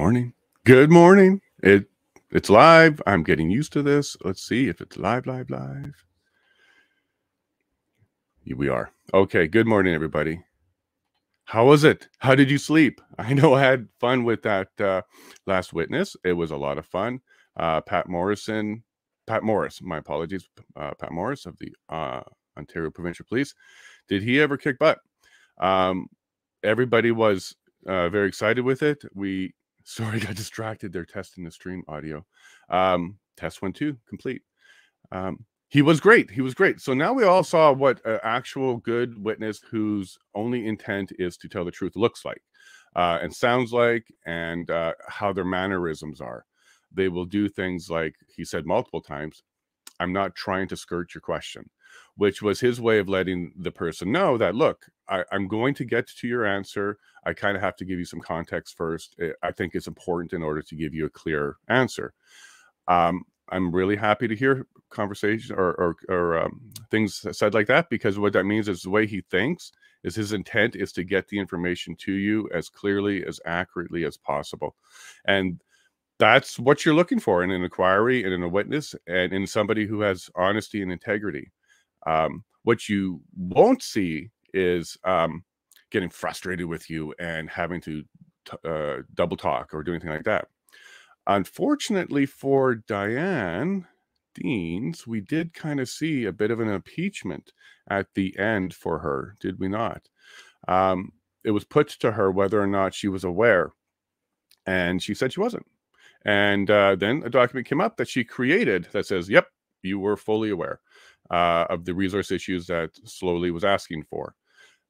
morning. Good morning. It's live. I'm getting used to this. Let's see if it's live. Here we are. Okay. Good morning, everybody. How was it? How did you sleep? I know I had fun with that last witness. It was a lot of fun. Pat Morris, my apologies, Pat Morris of the Ontario Provincial Police. Did he ever kick butt? Everybody was very excited with it. Sorry, got distracted. They're testing the stream audio. Test 1, 2, complete. He was great. So now we all saw what an actual good witness whose only intent is to tell the truth looks like and sounds like, and how their mannerisms are. They will do things like he said multiple times, "I'm not trying to skirt your question," which was his way of letting the person know that, look, I'm going to get to your answer. I kind of have to give you some context first. I think it's important in order to give you a clear answer. I'm really happy to hear conversation or things said like that, because what that means is the way he thinks is his intent is to get the information to you as clearly, as accurately as possible. And that's what you're looking for in an inquiry and in a witness and in somebody who has honesty and integrity. What you won't see is getting frustrated with you and having to double talk or do anything like that. Unfortunately for Diane Deans, we did kind of see a bit of an impeachment at the end for her, did we not? It was put to her whether or not she was aware, and she said she wasn't. And then a document came up that she created that says, yep, you were fully aware of the resource issues that Slowly was asking for.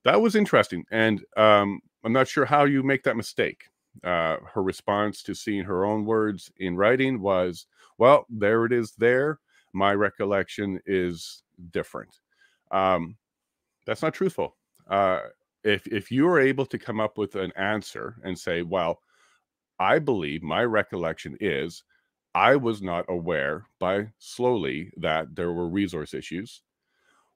That was interesting. And I'm not sure how you make that mistake. Her response to seeing her own words in writing was, well, there it is there. My recollection is different. That's not truthful. If you are able to come up with an answer and say, well, I believe my recollection is I was not aware by Slowly that there were resource issues.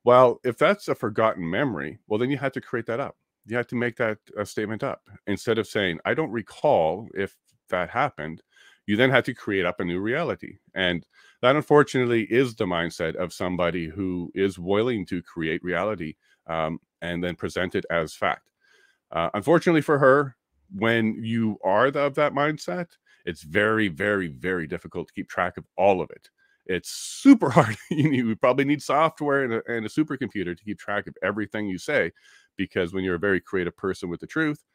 Well, if that's a forgotten memory, well, then you had to create that up. You had to make that statement up. Instead of saying, I don't recall if that happened, you then had to create up a new reality. And that, unfortunately, is the mindset of somebody who is willing to create reality and then present it as fact. Unfortunately for her, when you are of that mindset, it's very, very, very difficult to keep track of all of it. It's super hard. You probably need software and a supercomputer to keep track of everything you say, because when you're a very creative person with the truth,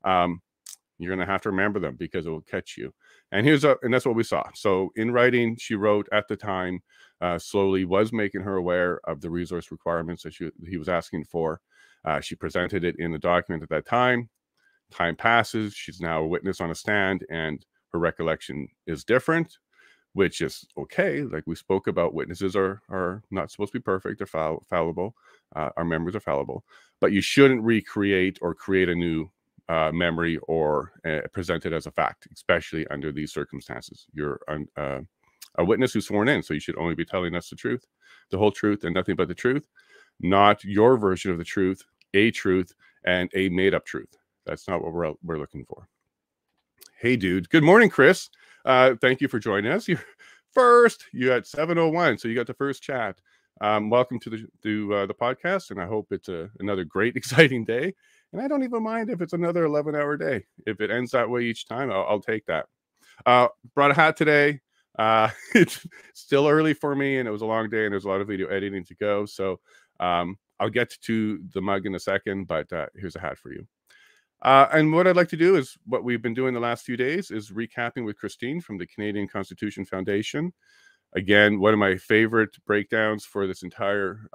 you're going to have to remember them because it will catch you. And that's what we saw. So in writing, she wrote at the time, Slowly was making her aware of the resource requirements that he was asking for. She presented it in the document at that time. Time passes. She's now a witness on a stand, and her recollection is different, which is okay. Like we spoke about, witnesses are not supposed to be perfect. They're fallible. Our memories are fallible. But you shouldn't recreate or create a new memory or present it as a fact, especially under these circumstances. You're a witness who's sworn in, so you should only be telling us the truth, the whole truth, and nothing but the truth, not your version of the truth, and a made-up truth. That's not what we're looking for. Hey, dude. Good morning, Chris. Thank you for joining us. You're first. You at 7:01, so you got the first chat. Welcome to the podcast, and I hope it's another great, exciting day. And I don't even mind if it's another 11-hour day. If it ends that way each time, I'll take that. Brought a hat today. It's still early for me, and it was a long day, and there's a lot of video editing to go. So I'll get to the mug in a second, but here's a hat for you. And what I'd like to do is what we've been doing the last few days is recapping with Christine from the Canadian Constitution Foundation. Again, one of my favorite breakdowns for this entire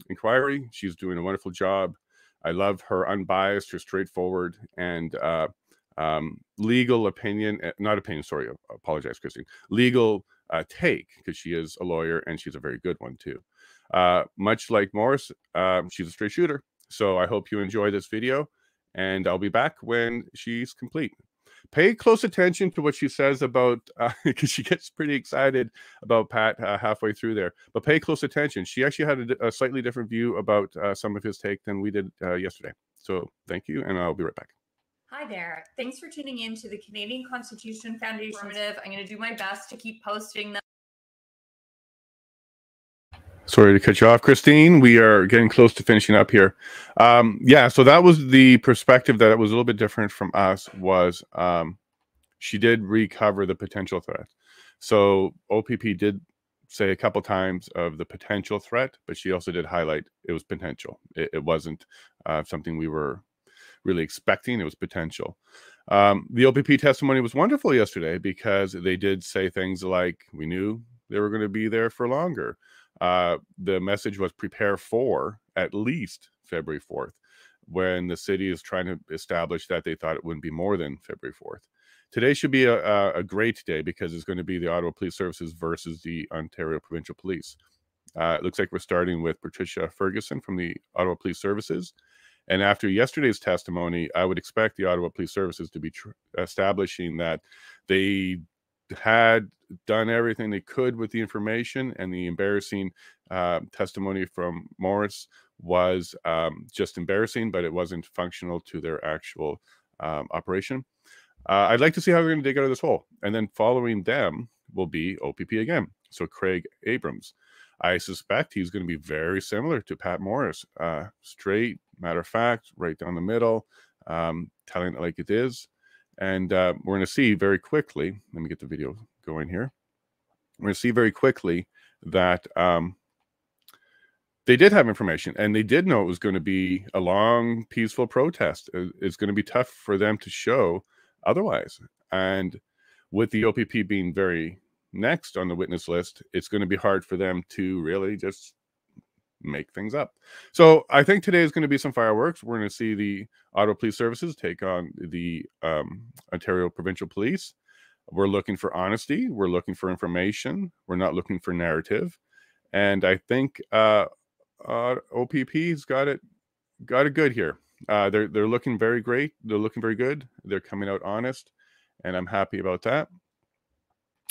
inquiry. She's doing a wonderful job. I love her unbiased, her straightforward, and legal opinion, not opinion, sorry, I apologize, Christine, legal take, because she is a lawyer and she's a very good one too. Much like Morris, she's a straight shooter. So I hope you enjoy this video, and I'll be back when she's complete. Pay close attention to what she says about, because she gets pretty excited about Pat halfway through there. But pay close attention. She actually had a slightly different view about some of his take than we did yesterday. So thank you, and I'll be right back. Hi there. Thanks for tuning in to the Canadian Constitution Foundation. I'm going to do my best to keep posting them. Sorry to cut you off, Christine. We are getting close to finishing up here. Yeah, so that was the perspective that was a little bit different from us was she did recover the potential threat. So OPP did say a couple times of the potential threat, but she also did highlight it was potential. It wasn't something we were really expecting. It was potential. The OPP testimony was wonderful yesterday because they did say things like, we knew they were going to be there for longer. The message was prepare for at least February 4th, when the city is trying to establish that they thought it wouldn't be more than February 4th. Today should be a great day because it's going to be the Ottawa Police Services versus the Ontario Provincial Police. It looks like we're starting with Patricia Ferguson from the Ottawa Police Services. And after yesterday's testimony, I would expect the Ottawa Police Services to be establishing that they had done everything they could with the information, and the embarrassing testimony from Morris was just embarrassing, but it wasn't functional to their actual operation. I'd like to see how they're going to dig out of this hole. And then following them will be OPP again. So Craig Abrams. I suspect he's going to be very similar to Pat Morris. Straight, matter of fact, right down the middle, telling it like it is. And we're going to see very quickly, let me get the video going here. We're going to see very quickly that they did have information, and they did know it was going to be a long, peaceful protest. It's going to be tough for them to show otherwise. And with the OPP being very next on the witness list, it's going to be hard for them to really just make things up. So I think today is going to be some fireworks. We're going to see the Ottawa Police Services take on the Ontario Provincial Police. We're looking for honesty. We're looking for information. We're not looking for narrative. And I think OPP's got it good here. They're looking very great. They're looking very good. They're coming out honest, and I'm happy about that.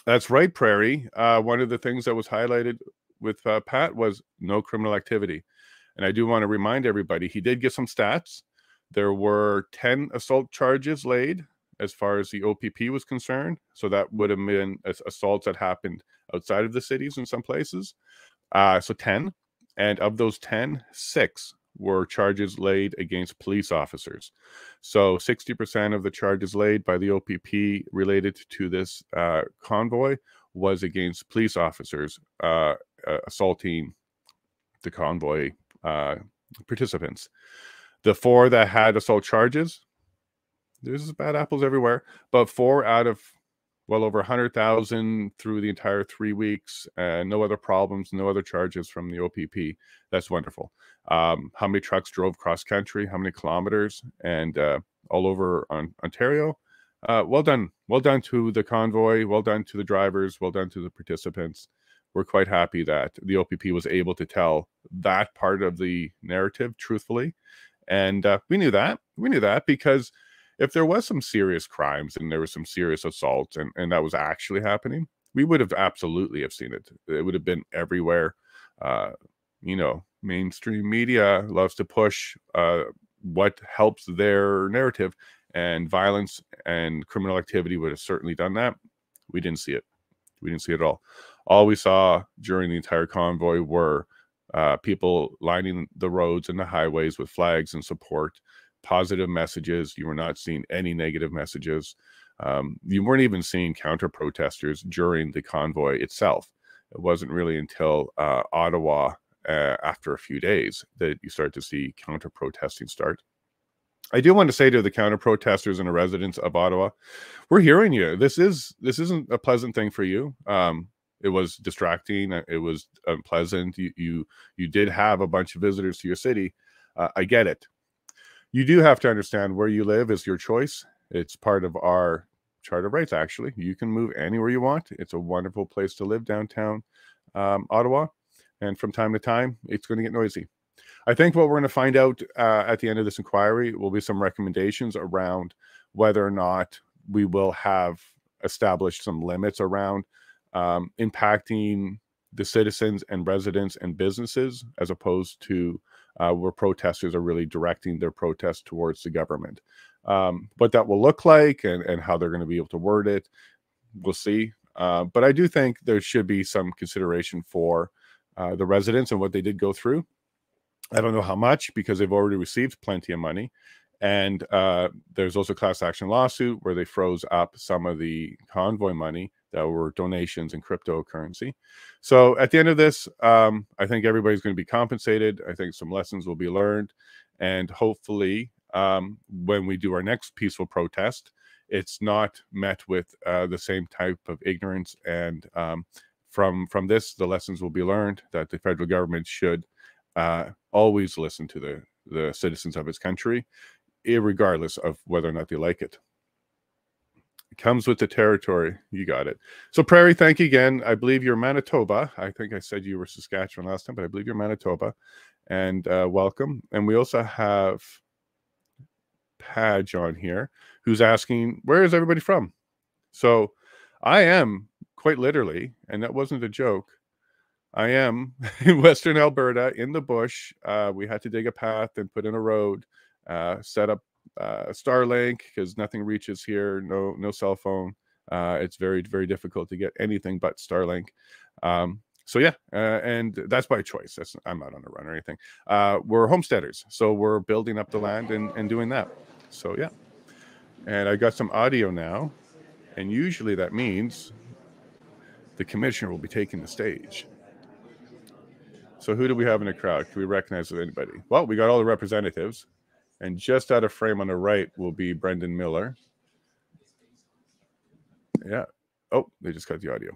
That's right, Prairie. One of the things that was highlighted with Pat was no criminal activity. And I do want to remind everybody, he did get some stats. There were 10 assault charges laid as far as the OPP was concerned. So that would have been assaults that happened outside of the cities in some places. So 10. And of those 10, 6 were charges laid against police officers. So 60% of the charges laid by the OPP related to this convoy was against police officers assaulting the convoy participants. The 4 that had assault charges, there's bad apples everywhere, but 4 out of well over 100,000 through the entire 3 weeks, no other problems, no other charges from the OPP. That's wonderful. How many trucks drove cross country, how many kilometers, and all over Ontario. Well done to the convoy, well done to the drivers, well done to the participants. We're quite happy that the OPP was able to tell that part of the narrative truthfully. And we knew that because if there was some serious crimes and there was some serious assaults and that was actually happening, we would have absolutely have seen it. It would have been everywhere. Mainstream media loves to push what helps their narrative, and violence and criminal activity would have certainly done that. We didn't see it. We didn't see it at all. All we saw during the entire convoy were people lining the roads and the highways with flags and support, positive messages. You were not seeing any negative messages. You weren't even seeing counter-protesters during the convoy itself. It wasn't really until Ottawa, after a few days, that you start to see counter-protesting start. I do want to say to the counter-protesters and the residents of Ottawa, we're hearing you. This isn't a pleasant thing for you. It was distracting. It was unpleasant. You did have a bunch of visitors to your city. I get it. You do have to understand where you live is your choice. It's part of our Charter of Rights, actually. You can move anywhere you want. It's a wonderful place to live, downtown Ottawa. And from time to time, it's going to get noisy. I think what we're going to find out at the end of this inquiry will be some recommendations around whether or not we will have established some limits around impacting the citizens and residents and businesses, as opposed to where protesters are really directing their protest towards the government. What that will look like and how they're going to be able to word it, we'll see. But I do think there should be some consideration for the residents and what they did go through. I don't know how much, because they've already received plenty of money. And there's also a class action lawsuit where they froze up some of the convoy money that were donations in cryptocurrency. So at the end of this, I think everybody's going to be compensated. I think some lessons will be learned. And hopefully, when we do our next peaceful protest, it's not met with the same type of ignorance. And from this, the lessons will be learned that the federal government should always listen to the citizens of its country, irregardless of whether or not they like it. It comes with the territory. You got it. So Prairie, thank you again. I believe you're Manitoba. I think I said you were Saskatchewan last time, but I believe you're Manitoba. And welcome. And we also have Padge on here, who's asking, where is everybody from? So I am, quite literally, and that wasn't a joke, I am in Western Alberta, in the bush. We had to dig a path and put in a road, set up Starlink, because nothing reaches here, no cell phone. It's very, very difficult to get anything but Starlink. So yeah, and that's by choice. I'm not on a run or anything. We're homesteaders, so we're building up the land and doing that. So yeah, and I got some audio now, and usually that means the commissioner will be taking the stage. So who do we have in the crowd? Can we recognize anybody? Well, we got all the representatives, and just out of frame on the right will be Brendan Miller. Yeah. Oh, they just got the audio.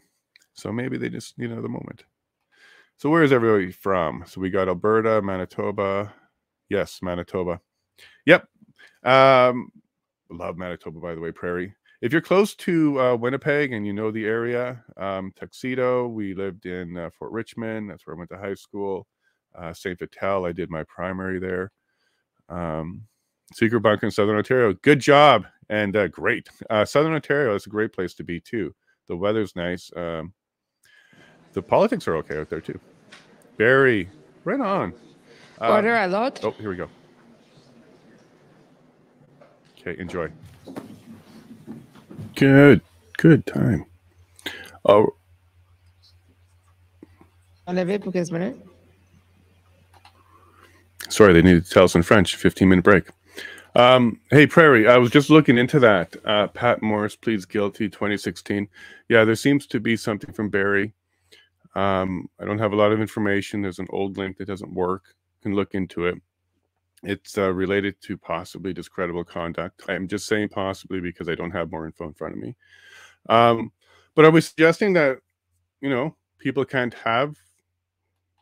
So maybe they just need another moment. So where is everybody from? So we got Alberta, Manitoba. Yes, Manitoba. Yep. Love Manitoba, by the way, Prairie. If you're close to Winnipeg and you know the area, Tuxedo, we lived in Fort Richmond. That's where I went to high school. St. Vital, I did my primary there. Secret Bunker in Southern Ontario. Good job, and great. Southern Ontario is a great place to be, too. The weather's nice. The politics are okay out there, too. Barry, right on. Order a lot. Oh, here we go. Okay, enjoy. Good time. Oh. Enlevez pour 15 minutes. Sorry, they needed to tell us in French. 15-minute break. Hey, Prairie, I was just looking into that. Pat Morris pleads guilty, 2016. Yeah, there seems to be something from Barrie. I don't have a lot of information. There's an old link that doesn't work. You can look into it. It's related to possibly discreditable conduct. I'm just saying possibly because I don't have more info in front of me. But are we suggesting that, people can't have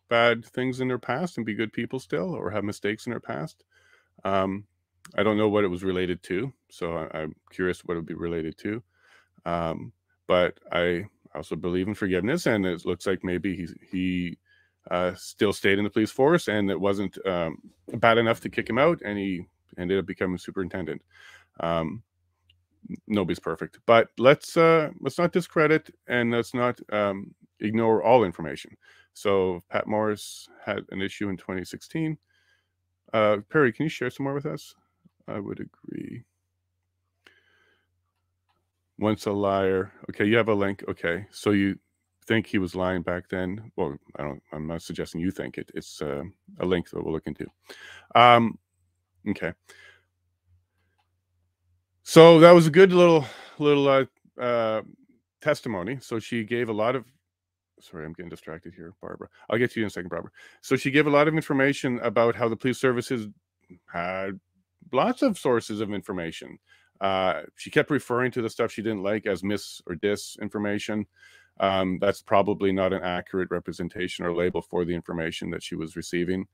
bad things in their past and be good people still, or have mistakes in their past? I don't know what it was related to, so I'm curious what it would be related to. But I also believe in forgiveness, and it looks like maybe he still stayed in the police force, and it wasn't bad enough to kick him out, and he ended up becoming superintendent. Nobody's perfect, but let's not discredit, and let's not ignore all information. So Pat Morris had an issue in 2016. Perry, can you share some more with us? I would agree. Once a liar. Okay, you have a link. Okay, so you think he was lying back then? Well, I'm not suggesting you think it. It's a link that we'll look into. Okay. So that was a good little testimony. So she gave a lot of. Sorry, I'm getting distracted here, Barbara. I'll get to you in a second, Barbara. So she gave a lot of information about how the police services had lots of sources of information. She kept referring to the stuff she didn't like as mis or dis information. That's probably not an accurate representation or label for the information that she was receiving.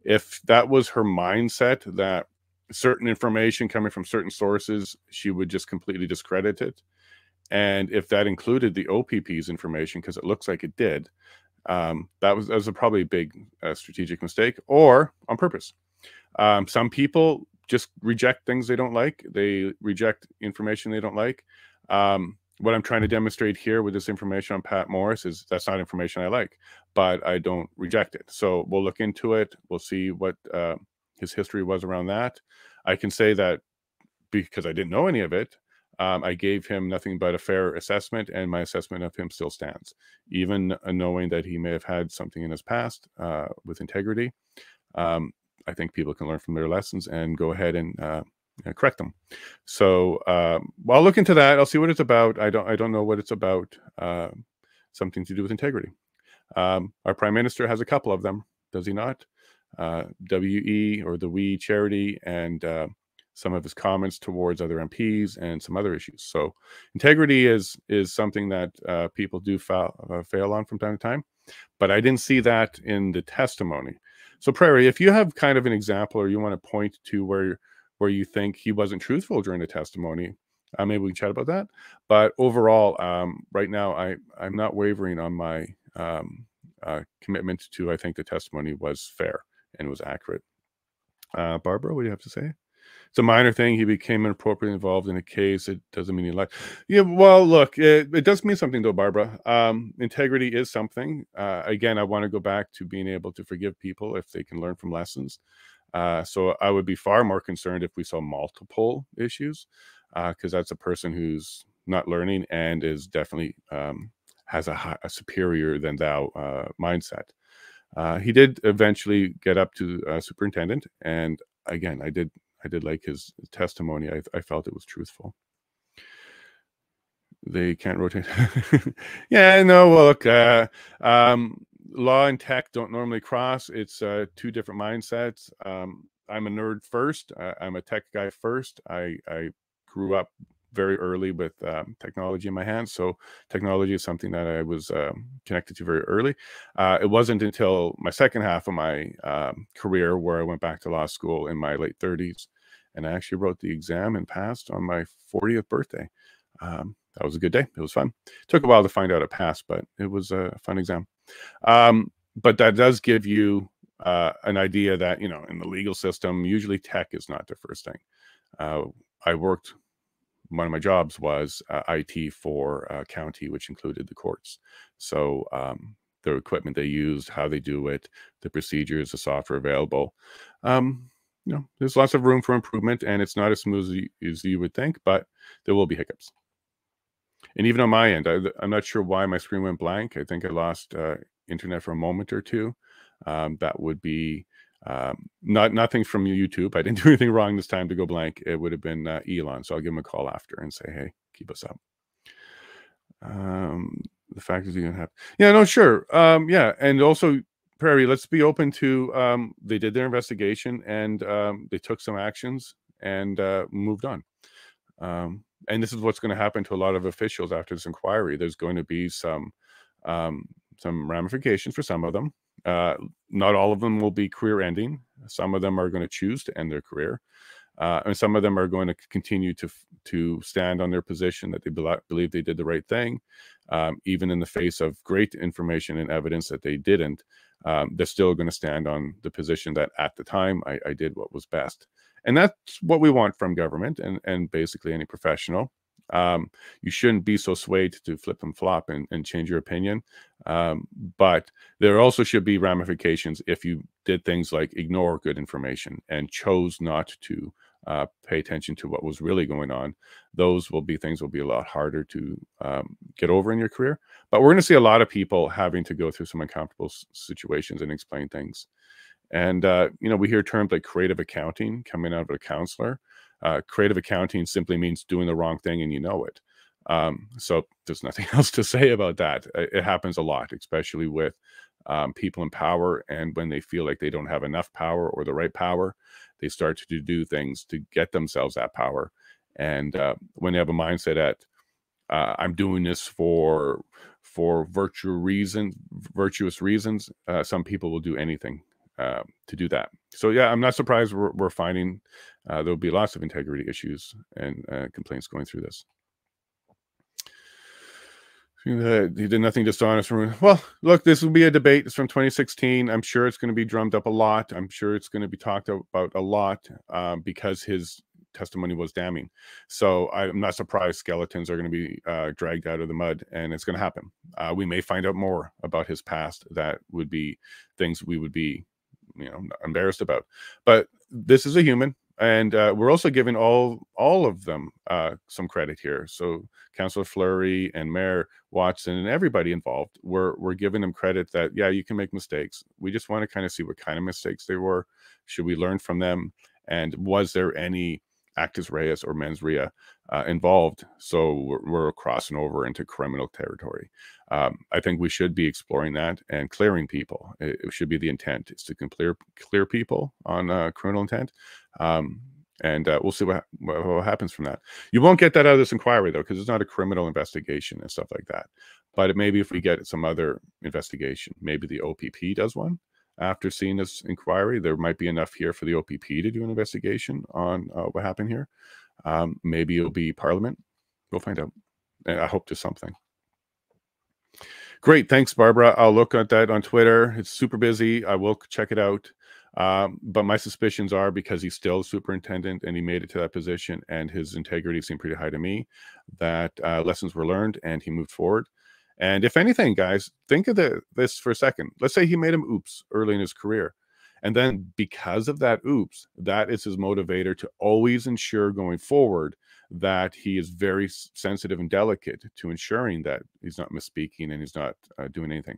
If that was her mindset, that certain information coming from certain sources, she would just completely discredit it. And if that included the OPP's information, because it looks like it did, that was probably a big strategic mistake, or on purpose. Some people just reject things they don't like. They reject information they don't like. What I'm trying to demonstrate here with this information on Pat Morris is that's not information I like, but I don't reject it. So we'll look into it. We'll see what his history was around that. I can say that because I didn't know any of it, I gave him nothing but a fair assessment, and my assessment of him still stands, even knowing that he may have had something in his past with integrity. I think people can learn from their lessons and go ahead and correct them. So I'll look into that. I'll see what it's about. I don't know what it's about. Something to do with integrity. Our Prime Minister has a couple of them, does he not? WE, or the We charity, and some of his comments towards other MPs and some other issues. So integrity is something that people do fail on from time to time, but I didn't see that in the testimony. So Prairie, if you have kind of an example, or you want to point to where you think he wasn't truthful during the testimony, maybe we can chat about that. But overall, right now, I'm not wavering on my commitment to, I think the testimony was fair and was accurate. Barbara, what do you have to say? It's a minor thing. He became inappropriately involved in a case. It doesn't mean he lied. Yeah, well, look, it does mean something though, Barbara. Integrity is something. Again, I want to go back to being able to forgive people if they can learn from lessons. So I would be far more concerned if we saw multiple issues, because that's a person who's not learning and is definitely has a superior than thou mindset. He did eventually get up to superintendent, and again, I did like his testimony. I felt it was truthful. They can't rotate. Yeah, no, well, look, law and tech don't normally cross. It's two different mindsets. I'm a nerd first. I'm a tech guy first. I grew up very early with technology in my hands. So technology is something that I was connected to very early. It wasn't until my second half of my career where I went back to law school in my late 30s. And I actually wrote the exam and passed on my 40th birthday. That was a good day. It was fun. It took a while to find out it passed, but it was a fun exam. But that does give you an idea that, you know, in the legal system, usually tech is not the first thing. One of my jobs was IT for a county, which included the courts. So the equipment they used, how they do it, the procedures, the software available. You know, there's lots of room for improvement, and it's not as smooth as you would think, but there will be hiccups. And even on my end, I'm not sure why my screen went blank. I think I lost internet for a moment or two. That would be nothing from YouTube. I didn't do anything wrong this time to go blank. It would have been Elon. So I'll give him a call after and say, hey, keep us up. The fact is you don't have, yeah, no, sure. Yeah. And also, Prairie, let's be open to, they did their investigation, and they took some actions and moved on. And this is what's going to happen to a lot of officials after this inquiry. There's going to be some ramifications for some of them. Not all of them will be career ending. Some of them are going to choose to end their career. And some of them are going to continue to stand on their position that they believe they did the right thing. Even in the face of great information and evidence that they didn't, they're still going to stand on the position that at the time I did what was best. And that's what we want from government and basically any professional. You shouldn't be so swayed to flip and flop and change your opinion. But there also should be ramifications if you did things like ignore good information and chose not to pay attention to what was really going on. Those will be things will be a lot harder to get over in your career. But we're going to see a lot of people having to go through some uncomfortable situations and explain things. And, you know, we hear terms like creative accounting coming out of a counselor. Creative accounting simply means doing the wrong thing and you know it. So there's nothing else to say about that. It happens a lot, especially with people in power. And when they feel like they don't have enough power or the right power, they start to do things to get themselves that power. And when they have a mindset at, I'm doing this for virtuous reasons, some people will do anything to do that. So yeah, I'm not surprised we're finding there'll be lots of integrity issues and complaints going through this. He did nothing dishonest. Well, look, this will be a debate. It's from 2016. I'm sure it's going to be drummed up a lot. I'm sure it's going to be talked about a lot because his testimony was damning. So I'm not surprised skeletons are going to be dragged out of the mud, and it's going to happen. We may find out more about his past that would be things we would be, you know, embarrassed about. But this is a human. And we're also giving all of them some credit here. So Councillor Fleury and Mayor Watson and everybody involved, we're giving them credit that, yeah, you can make mistakes. We just want to kind of see what kind of mistakes they were. Should we learn from them? And was there any actus reus or mens rea involved? So we're crossing over into criminal territory. I think we should be exploring that and clearing people. It should be the intent, is to clear people on criminal intent. And we'll see what happens from that. You won't get that out of this inquiry, though, because it's not a criminal investigation and stuff like that. But maybe if we get some other investigation, maybe the OPP does one after seeing this inquiry, there might be enough here for the OPP to do an investigation on what happened here. Maybe it'll be Parliament. We'll find out. And I hope there's something. Great. Thanks, Barbara. I'll look at that on Twitter. It's super busy. I will check it out. But my suspicions are, because he's still superintendent and he made it to that position and his integrity seemed pretty high to me, that lessons were learned and he moved forward. And if anything, guys, think of this for a second. Let's say he made him oops early in his career. And then because of that oops, that is his motivator to always ensure going forward that he is very sensitive and delicate to ensuring that he's not misspeaking and he's not doing anything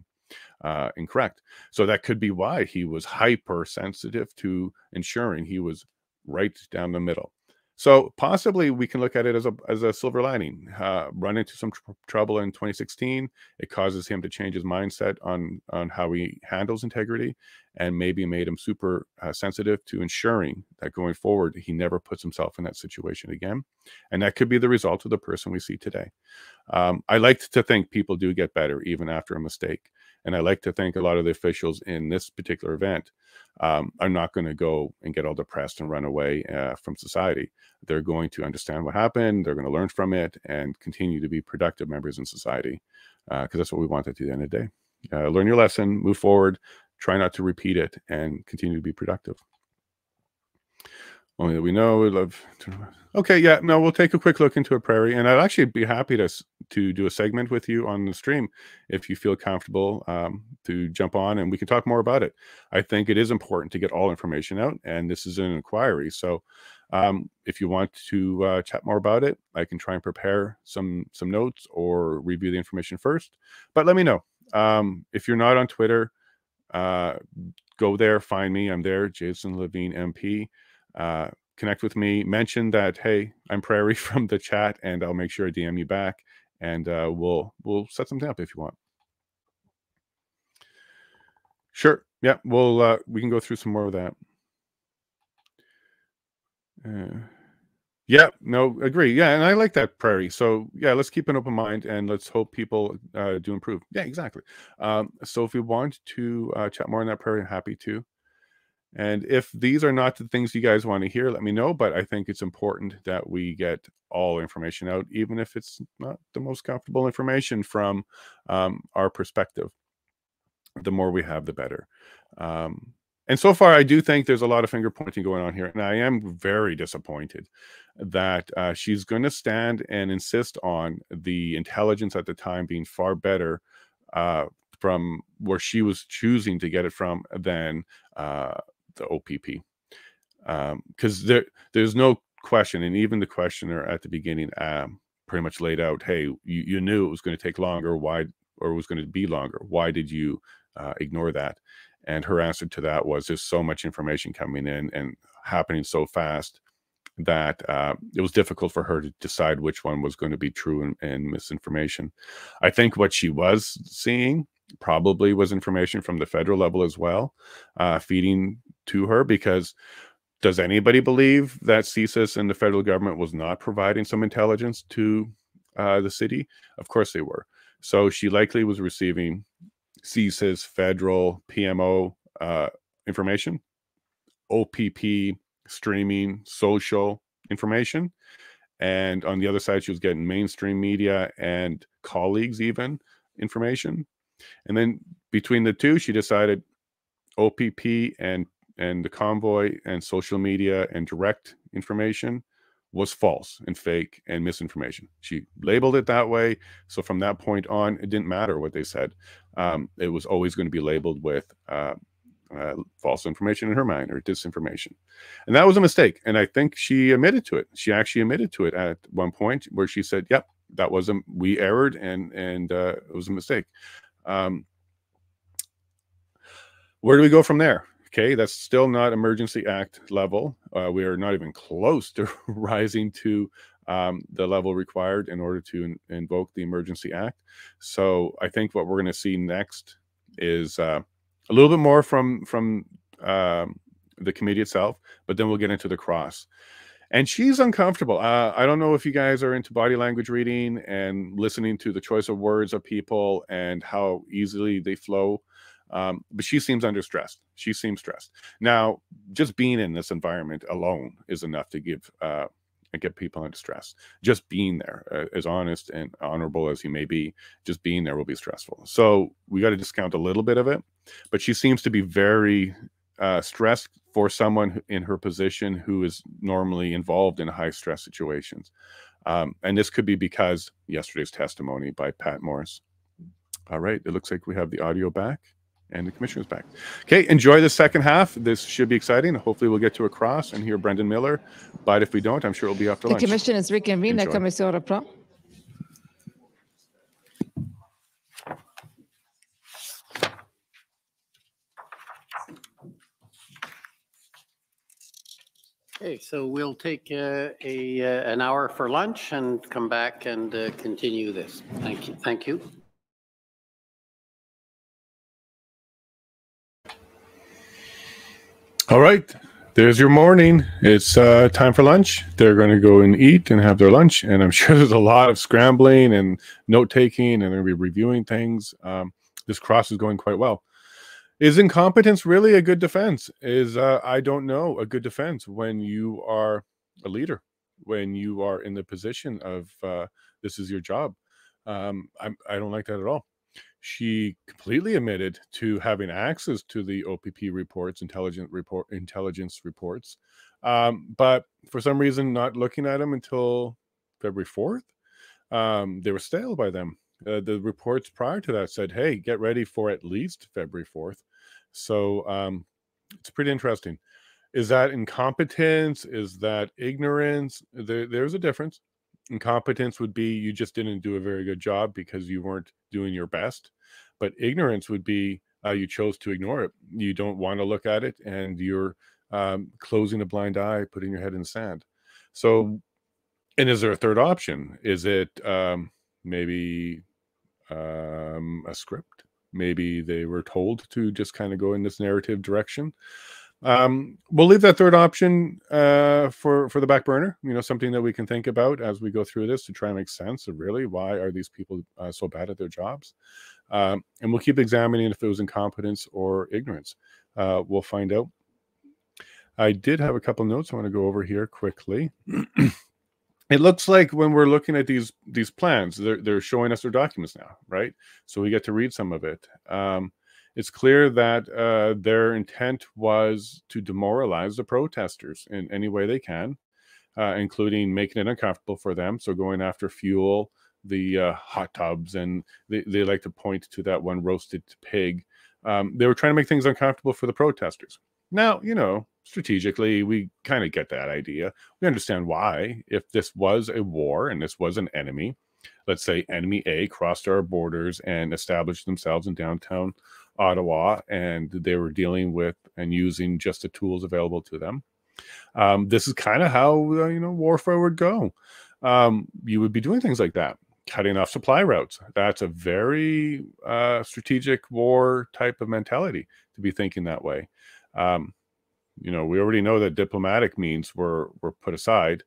incorrect. So that could be why he was hypersensitive to ensuring he was right down the middle. So possibly we can look at it as a silver lining. Run into some trouble in 2016. It causes him to change his mindset on how he handles integrity, and maybe made him super sensitive to ensuring that going forward he never puts himself in that situation again. And that could be the result of the person we see today. I like to think people do get better even after a mistake. And I like to think a lot of the officials in this particular event are not going to go and get all depressed and run away from society. They're going to understand what happened. They're going to learn from it and continue to be productive members in society, because that's what we want at the end of the day. Learn your lesson, move forward, try not to repeat it, and continue to be productive. Only that we know, we love. Okay, yeah, no, we'll take a quick look into a prairie, and I'd actually be happy to do a segment with you on the stream if you feel comfortable to jump on and we can talk more about it. I think it is important to get all information out, and this is an inquiry. So if you want to chat more about it, I can try and prepare some notes or review the information first. But let me know. If you're not on Twitter, go there, find me. I'm there, Jason Lavigne MP. Connect with me, mention that, hey, I'm Prairie from the chat, and I'll make sure I DM you back, and we'll set something up if you want. Sure. Yeah, we can go through some more of that. Yeah, no, agree. Yeah, and I like that, Prairie. So yeah, let's keep an open mind and let's hope people do improve. Yeah, exactly. So if you want to chat more on that, Prairie, I'm happy to. And if these are not the things you guys want to hear, let me know. But I think it's important that we get all information out, even if it's not the most comfortable information from our perspective. The more we have, the better. And so far, I do think there's a lot of finger pointing going on here. And I am very disappointed that she's going to stand and insist on the intelligence at the time being far better from where she was choosing to get it from than the OPP, because there's no question, and even the questioner at the beginning pretty much laid out, hey, you knew it was going to take longer, why, or it was going to be longer, why did you ignore that? And her answer to that was, there's so much information coming in and happening so fast that it was difficult for her to decide which one was going to be true and misinformation. I think what she was seeing probably was information from the federal level as well, feeding to her, because does anybody believe that CSIS and the federal government was not providing some intelligence to the city? Of course they were. So she likely was receiving CSIS, federal, PMO information, OPP, streaming, social information. And on the other side, she was getting mainstream media and colleagues even information. And then between the two, she decided OPP and the convoy and social media and direct information was false and fake and misinformation. She labeled it that way. So from that point on, it didn't matter what they said. It was always going to be labeled with false information in her mind, or disinformation. And that was a mistake. And I think she admitted to it. She actually admitted to it at one point, where she said, yep, that was we erred, and it was a mistake. Where do we go from there? Okay, that's still not Emergency Act level. We are not even close to rising to the level required in order to invoke the Emergency Act. So I think what we're going to see next is a little bit more from the committee itself, but then we'll get into the cross. And she's uncomfortable. I don't know if you guys are into body language reading and listening to the choice of words of people and how easily they flow. But she seems under stress. She seems stressed. Now, just being in this environment alone is enough to get people into stress. Just being there, as honest and honorable as you may be, just being there will be stressful. So we got to discount a little bit of it. But she seems to be very stressed for someone in her position who is normally involved in high stress situations. And this could be because yesterday's testimony by Pat Morris. All right, it looks like we have the audio back. And the commissioner's back. Okay, enjoy the second half. This should be exciting. Hopefully we'll get to a cross and hear Brendan Miller. But if we don't, I'm sure it'll be after lunch. The commission is reconvened. La commission reprend. Okay, so we'll take an hour for lunch and come back and continue this. Thank you. Thank you. All right, there's your morning. It's time for lunch. They're going to go and eat and have their lunch. And I'm sure there's a lot of scrambling and note-taking, and they're going to be reviewing things. This cross is going quite well. Is incompetence really a good defense? I don't know, a good defense when you are a leader, when you are in the position of this is your job? I don't like that at all. She completely admitted to having access to the OPP reports, intelligence reports, but for some reason not looking at them until February 4th. They were stale by them. The reports prior to that said, hey, get ready for at least February 4th. So it's pretty interesting. Is that incompetence? Is that ignorance? There's a difference. Incompetence would be you just didn't do a very good job because you weren't doing your best. But ignorance would be you chose to ignore it. You don't want to look at it, and you're closing a blind eye, putting your head in the sand. So, and is there a third option? Is it maybe a script? Maybe they were told to just kind of go in this narrative direction. We'll leave that third option for the back burner, something that we can think about as we go through this to try and make sense of really why are these people so bad at their jobs. And we'll keep examining if it was incompetence or ignorance. We'll find out. I did have a couple notes I want to go over here quickly. It looks like when we're looking at these plans, they're showing us their documents now, right? So we get to read some of it. It's clear that their intent was to demoralize the protesters in any way they can, including making it uncomfortable for them. So going after fuel, the hot tubs, and they like to point to that one roasted pig. They were trying to make things uncomfortable for the protesters. Now, strategically, we kind of get that idea. We understand why. If this was a war and this was an enemy, let's say enemy A crossed our borders and established themselves in downtown Ottawa, and they were dealing with and using just the tools available to them. This is kind of how warfare would go. You would be doing things like that, cutting off supply routes. That's a very strategic war type of mentality to be thinking that way. We already know that diplomatic means were put aside,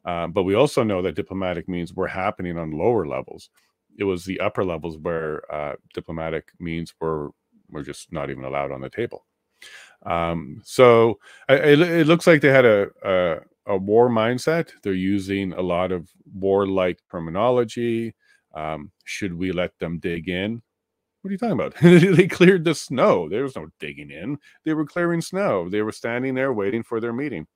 but we also know that diplomatic means were happening on lower levels. It was the upper levels where diplomatic means were just not even allowed on the table. So it looks like they had a war mindset. They're using a lot of warlike terminology. Should we let them dig in? What are you talking about? They cleared the snow. There was no digging in. They were clearing snow. They were standing there waiting for their meeting.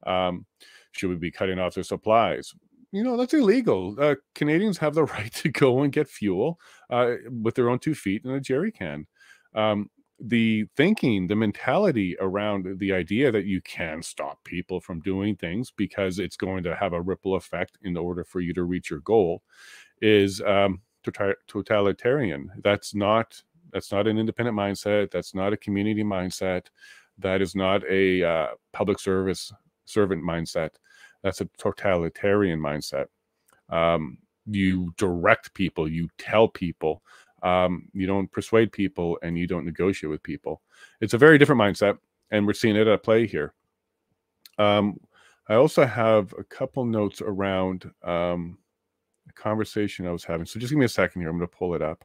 Should we be cutting off their supplies? That's illegal. Canadians have the right to go and get fuel with their own 2 feet in a jerry can. the thinking, the mentality around the idea that you can stop people from doing things because it's going to have a ripple effect in order for you to reach your goal is totalitarian. That's not an independent mindset. That's not a community mindset. That is not a public service servant mindset. That's a totalitarian mindset. You direct people, you tell people, you don't persuade people, and you don't negotiate with people. It's a very different mindset, and we're seeing it at play here. I also have a couple notes around a conversation I was having. So just give me a second here. I'm going to pull it up.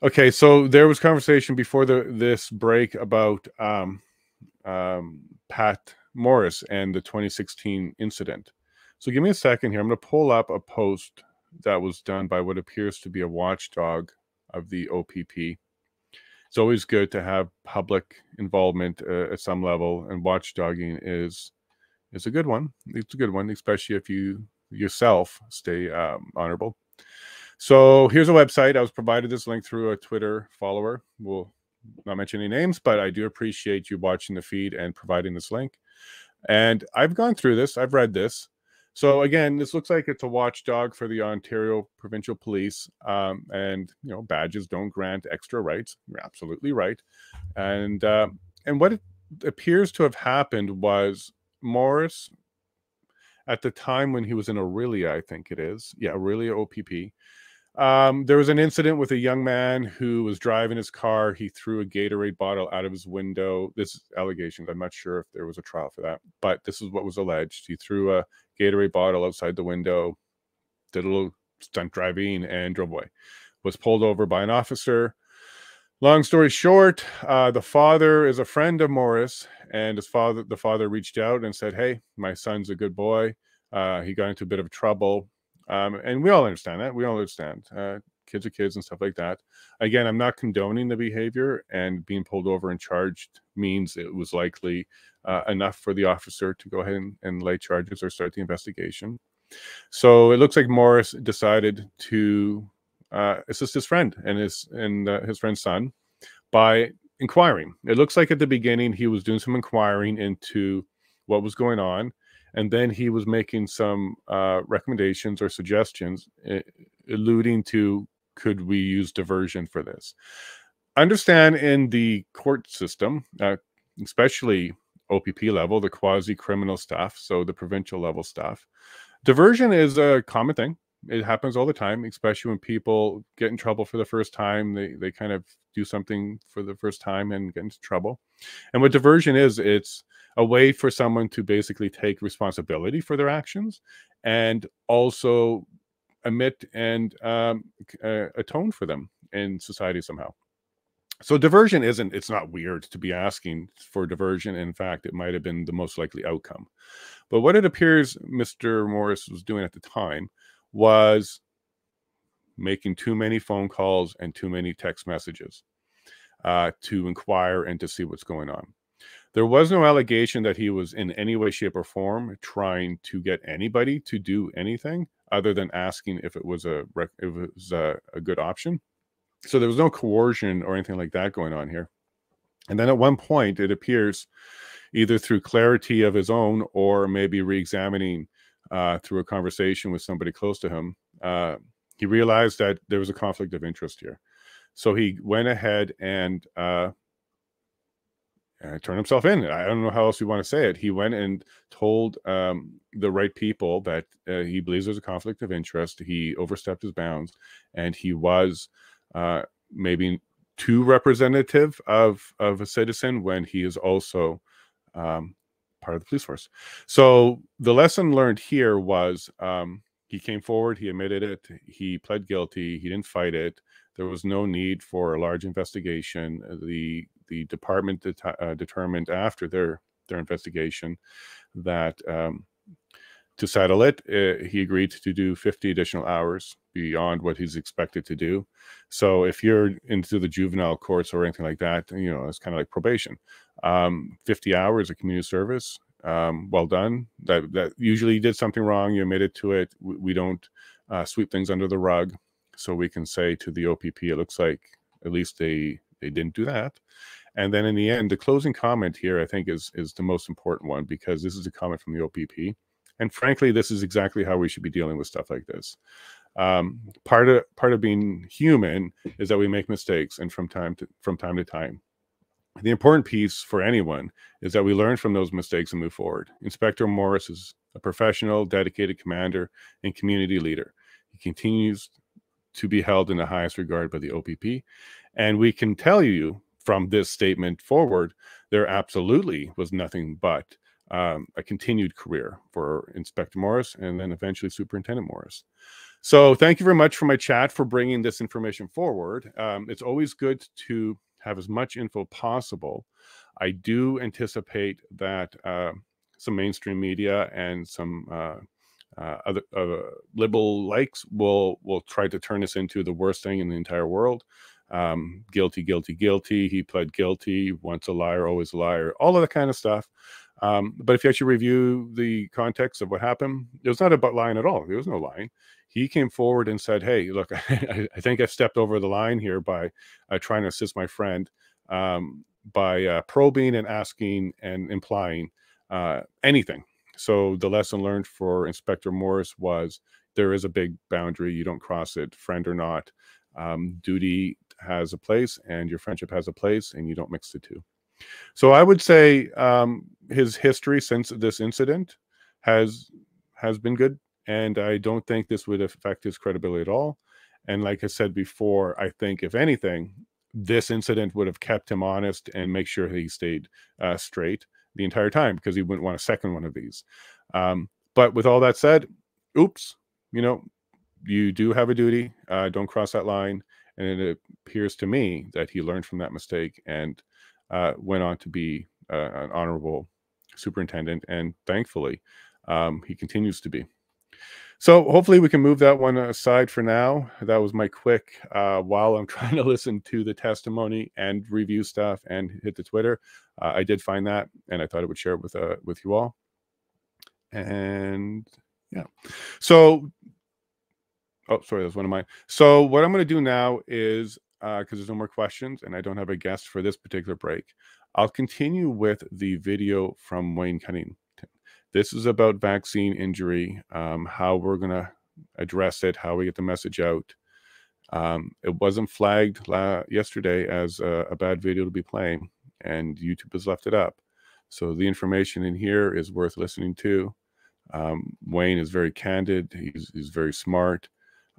Okay, so there was conversation before this break about Pat Morris and the 2016 incident. So give me a second here. I'm going to pull up a post that was done by what appears to be a watchdog of the OPP. It's always good to have public involvement at some level, and watchdogging is a good one. It's a good one, especially if you yourself stay honorable. So here's a website. I was provided this link through a Twitter follower. We'll not mention any names, but I do appreciate you watching the feed and providing this link. And I've gone through this. I've read this. So again, this looks like it's a watchdog for the Ontario Provincial Police. And, you know, badges don't grant extra rights. You're absolutely right. And what it appears to have happened was Morris, at the time when he was in Aurelia, I think it is. Yeah, Aurelia OPP. There was an incident with a young man who was driving his car. He threw a Gatorade bottle out of his window. This is allegations. I'm not sure if there was a trial for that, but this is what was alleged. He threw a Gatorade bottle outside the window, did a little stunt driving, and drove away. Was pulled over by an officer. Long story short, the father is a friend of Morris, and the father reached out and said, "Hey, my son's a good boy. He got into a bit of trouble." And we all understand that. We all understand. Kids are kids and stuff like that. Again, I'm not condoning the behavior, and being pulled over and charged means it was likely enough for the officer to go ahead and lay charges or start the investigation. So it looks like Morris decided to assist his friend and his friend's son by inquiring. It looks like at the beginning he was doing some inquiring into what was going on. And then he was making some recommendations or suggestions alluding to, could we use diversion for this? Understand in the court system, especially OPP level, the quasi-criminal stuff, so the provincial level stuff, diversion is a common thing. It happens all the time, especially when people get in trouble for the first time. They kind of do something for the first time and get into trouble. And what diversion is, it's a way for someone to basically take responsibility for their actions and also admit and atone for them in society somehow. So diversion it's not weird to be asking for diversion. In fact, it might have been the most likely outcome. But what it appears Mr. Morris was doing at the time was making too many phone calls and too many text messages to inquire and to see what's going on. There was no allegation that he was in any way, shape, or form trying to get anybody to do anything other than asking if it was a good option. So there was no coercion or anything like that going on here. And then at one point, it appears, either through clarity of his own or maybe re-examining through a conversation with somebody close to him, he realized that there was a conflict of interest here. So he went ahead and turned himself in. I don't know how else you want to say it. He went and told the right people that he believes there's a conflict of interest. He overstepped his bounds, and he was maybe too representative of a citizen when he is also part of the police force. So the lesson learned here was he came forward, he admitted it, he pled guilty, he didn't fight it. There was no need for a large investigation. The department determined after their investigation that to settle it, he agreed to do 50 additional hours beyond what he's expected to do. So if you're into the juvenile courts or anything like that, you know, it's kind of like probation. 50 hours of community service, well done. That usually you did something wrong, you admitted to it. We don't sweep things under the rug. So we can say to the OPP, it looks like at least they didn't do that. And then in the end, the closing comment here, I think, is the most important one, because this is a comment from the OPP. And frankly, this is exactly how we should be dealing with stuff like this. Part of being human is that we make mistakes, and from time to time. The important piece for anyone is that we learn from those mistakes and move forward. Inspector Morris is a professional, dedicated commander and community leader. He continues to be held in the highest regard by the OPP. And we can tell you from this statement forward, there absolutely was nothing but a continued career for Inspector Morris and then eventually Superintendent Morris. So thank you very much for my chat, for bringing this information forward. It's always good to have as much info possible. I do anticipate that some mainstream media and some other liberal likes will try to turn this into the worst thing in the entire world. Guilty, guilty, guilty. He pled guilty. Once a liar, always a liar. All of that kind of stuff. But if you actually review the context of what happened, it was not about lying at all. There was no lying. He came forward and said, hey, look, I think I've stepped over the line here by trying to assist my friend, by probing and asking and implying anything. So the lesson learned for Inspector Morris was there is a big boundary. You don't cross it, friend or not. Duty has a place and your friendship has a place, and you don't mix the two. So I would say his history since this incident has been good. And I don't think this would affect his credibility at all. And like I said before, I think if anything, this incident would have kept him honest and make sure he stayed straight the entire time, because he wouldn't want a second one of these. But with all that said, oops, you do have a duty. Don't cross that line. And it appears to me that he learned from that mistake and went on to be an honorable superintendent. And thankfully, he continues to be. So hopefully we can move that one aside for now. That was my quick, while I'm trying to listen to the testimony and review stuff and hit the Twitter. I did find that, and I thought I would share it with you all. And yeah, so, oh, sorry, that's one of mine. So what I'm going to do now is, because there's no more questions and I don't have a guest for this particular break, I'll continue with the video from Wayne Cunnington. This is about vaccine injury, how we're going to address it, how we get the message out. It wasn't flagged yesterday as a bad video to be playing, and YouTube has left it up. So the information in here is worth listening to. Wayne is very candid. He's very smart.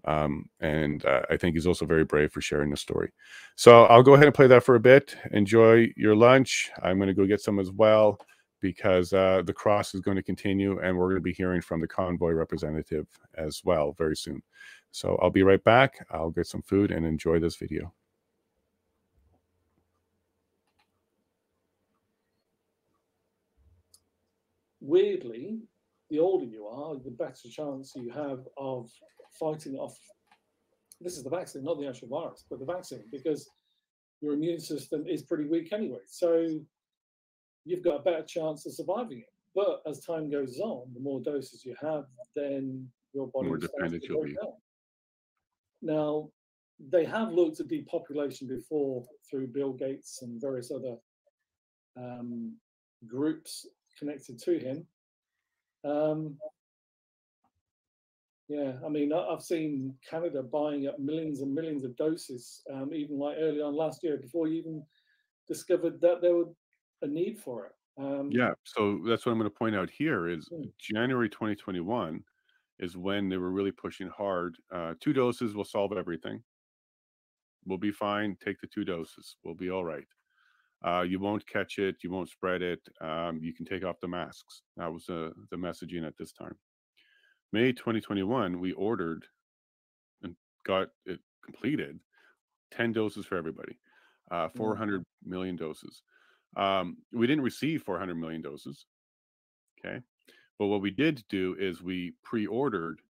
And I think he's also very brave for sharing the story. So I'll go ahead and play that for a bit. Enjoy your lunch. I'm going to go get some as well, because the cross is going to continue, and we're going to be hearing from the convoy representative as well very soon. So I'll be right back. I'll get some food and enjoy this video. Weirdly, the older you are, the better chance you have of fighting off. This is the vaccine, not the actual virus, but the vaccine, because your immune system is pretty weak anyway. So you've got a better chance of surviving it. But as time goes on, the more doses you have, then your body More starts dependent to you'll break be. down. Now, they have looked at depopulation before through Bill Gates and various other groups connected to him. Yeah, I mean, I've seen Canada buying up millions and millions of doses, even like early on last year, before you even discovered that there was a need for it. Yeah, so that's what I'm going to point out here is January 2021 is when they were really pushing hard. 2 doses will solve everything. We'll be fine. Take the 2 doses. We'll be all right. You won't catch it. You won't spread it. You can take off the masks. That was the messaging at this time. May 2021, we ordered and got it completed 10 doses for everybody, 400 million doses. We didn't receive 400 million doses. Okay. But what we did do is we pre-ordered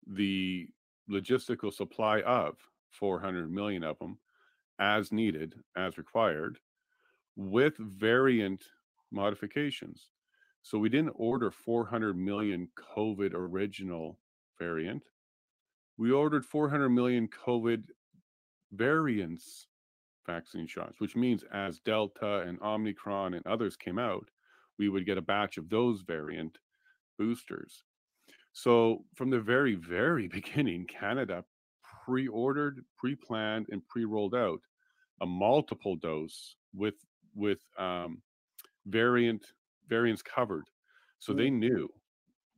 the logistical supply of 400 million of them as needed, as required, with variant modifications. So we didn't order 400 million COVID original variant. We ordered 400 million COVID variants vaccine shots, which means as Delta and Omicron and others came out, we would get a batch of those variant boosters. So from the very, very beginning, Canada pre-ordered, pre-planned, and pre-rolled out a multiple dose with variants covered. So they knew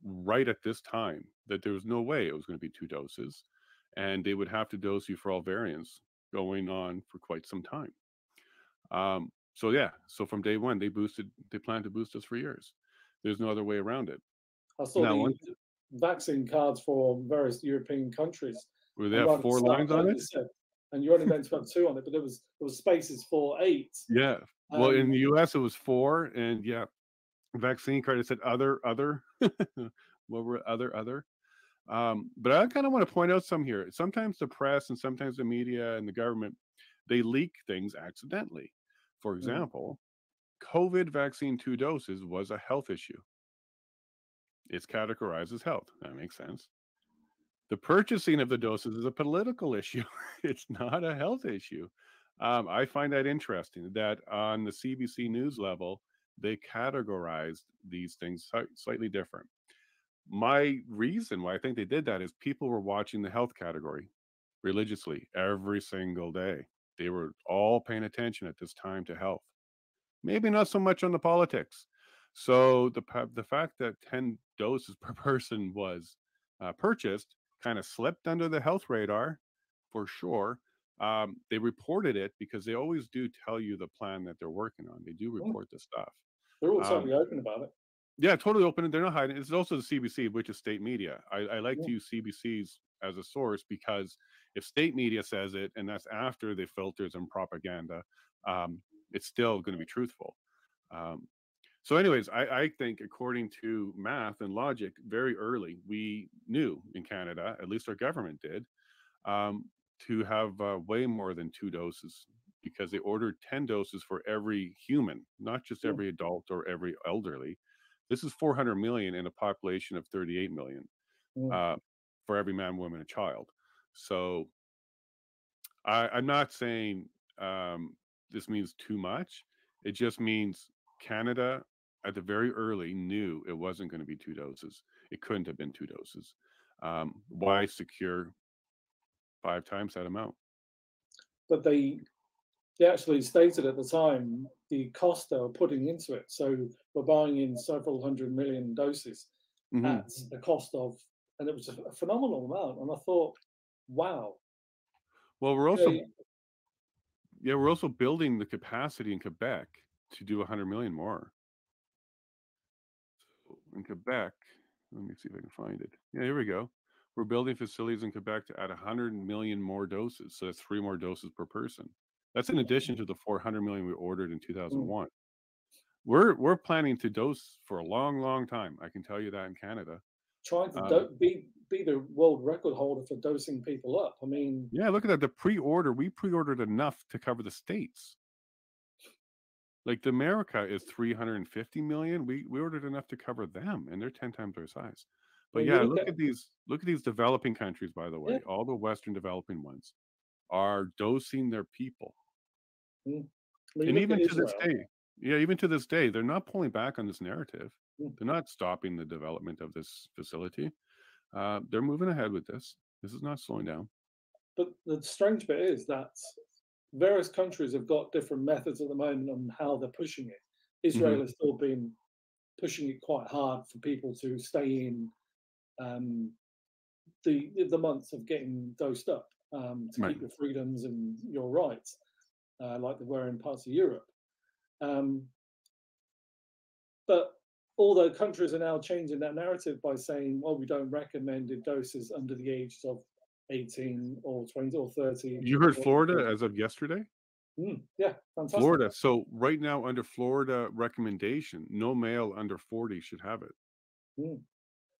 right at this time that there was no way it was going to be 2 doses, and they would have to dose you for all variants going on for quite some time. So from day one, they planned to boost us for years. There's no other way around it. I saw the vaccine cards for various European countries. Where they have 4 lines on it? And you're only meant to have 2 on it, but there was spaces for 8. Yeah. Well, in the US, it was 4, and vaccine card, it said other. What were other? But I kind of want to point out some here. Sometimes the press and sometimes the media and the government, they leak things accidentally. For example, COVID vaccine 2 doses was a health issue. It's categorized as health. That makes sense. The purchasing of the doses is a political issue. It's not a health issue. I find that interesting that on the CBC News level, they categorized these things slightly different. My reason why I think they did that is people were watching the health category religiously every single day. They were all paying attention at this time to health. Maybe not so much on the politics. So the fact that 10 doses per person was purchased kind of slipped under the health radar for sure. They reported it because they always do tell you the plan that they're working on. They do report the stuff. They're all totally open about it. Yeah, totally open. They're not hiding. It's also the CBC, which is state media. I like to use CBCs as a source because if state media says it, and that's after they filter some propaganda, it's still going to be truthful. So anyways, I think according to math and logic, very early, we knew in Canada, at least our government did, to have way more than 2 doses because they ordered 10 doses for every human, not just every adult or every elderly. This is 400 million in a population of 38 million for every man, woman, and child. So I'm not saying this means too much. It just means Canada at the very early knew it wasn't going to be 2 doses. It couldn't have been 2 doses. Why secure 5 times that amount? But they actually stated at the time the cost they were putting into it. So we're buying in several 100 million doses at the cost of, and it was a phenomenal amount. And I thought, wow. Well, we're also building the capacity in Quebec to do 100 million more. So in Quebec, let me see if I can find it. Yeah, here we go. We're building facilities in Quebec to add 100 million more doses. So that's 3 more doses per person. That's in addition to the 400 million we ordered in 2001. We're planning to dose for a long, long time. I can tell you that in Canada. Trying to be the world record holder for dosing people up. I mean, yeah, look at that. The pre-order, we pre-ordered enough to cover the states. Like the America is 350 million. We ordered enough to cover them, and they're 10 times our size. But yeah, look at these developing countries, by the way. All the Western developing ones are dosing their people. And even to this day, even to this day, they're not pulling back on this narrative. They're not stopping the development of this facility. They're moving ahead with this. This is not slowing down. But the strange bit is that various countries have got different methods at the moment on how they're pushing it. Israel has still been pushing it quite hard for people to stay in the months of getting dosed up to keep your freedoms and your rights, like they were in parts of Europe. But although countries are now changing that narrative by saying, well, we don't recommend doses under the ages of 18 or 20 or 30. You heard Florida as of yesterday? Yeah, fantastic. Florida. So right now under Florida recommendation, no male under 40 should have it.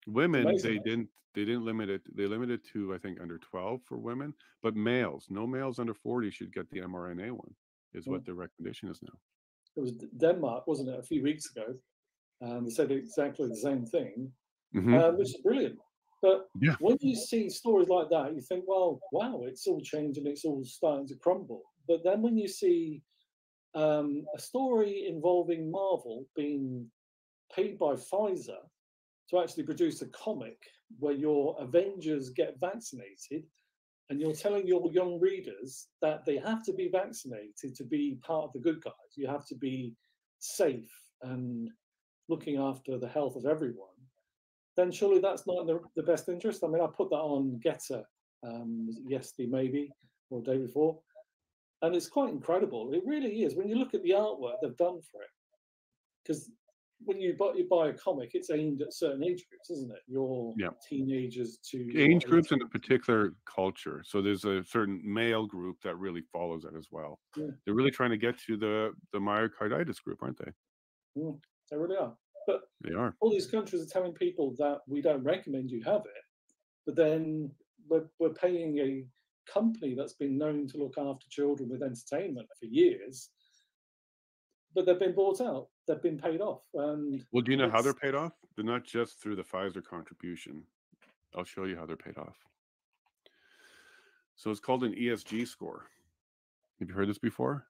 Women, they didn't limit it. They limited to, I think, under 12 for women, but males, no males under 40 should get the mRNA one, is what the recommendation is now. It was Denmark, wasn't it, a few weeks ago? They said exactly the same thing, which is brilliant. But when you see stories like that, you think, well, wow, it's all changing, it's all starting to crumble. But then when you see a story involving Marvel being paid by Pfizer to actually produce a comic where your Avengers get vaccinated, and you're telling your young readers that they have to be vaccinated to be part of the good guys. You have to be safe and looking after the health of everyone. Then surely that's not in the best interest. I mean, I put that on Getter yesterday, maybe, or the day before, and it's quite incredible. It really is. When you look at the artwork they've done for it, because when you buy a comic, it's aimed at certain age groups, isn't it? Your teenagers to age groups in a particular culture. So there's a certain male group that really follows it as well. Yeah. They're really trying to get to the myocarditis group, aren't they? They really are. But they are. All these countries are telling people that we don't recommend you have it, but then we're paying a company that's been known to look after children with entertainment for years, but they've been bought out. They've been paid off. And well, do you know how they're paid off? They're not just through the Pfizer contribution. I'll show you how they're paid off. So it's called an ESG score. Have you heard this before?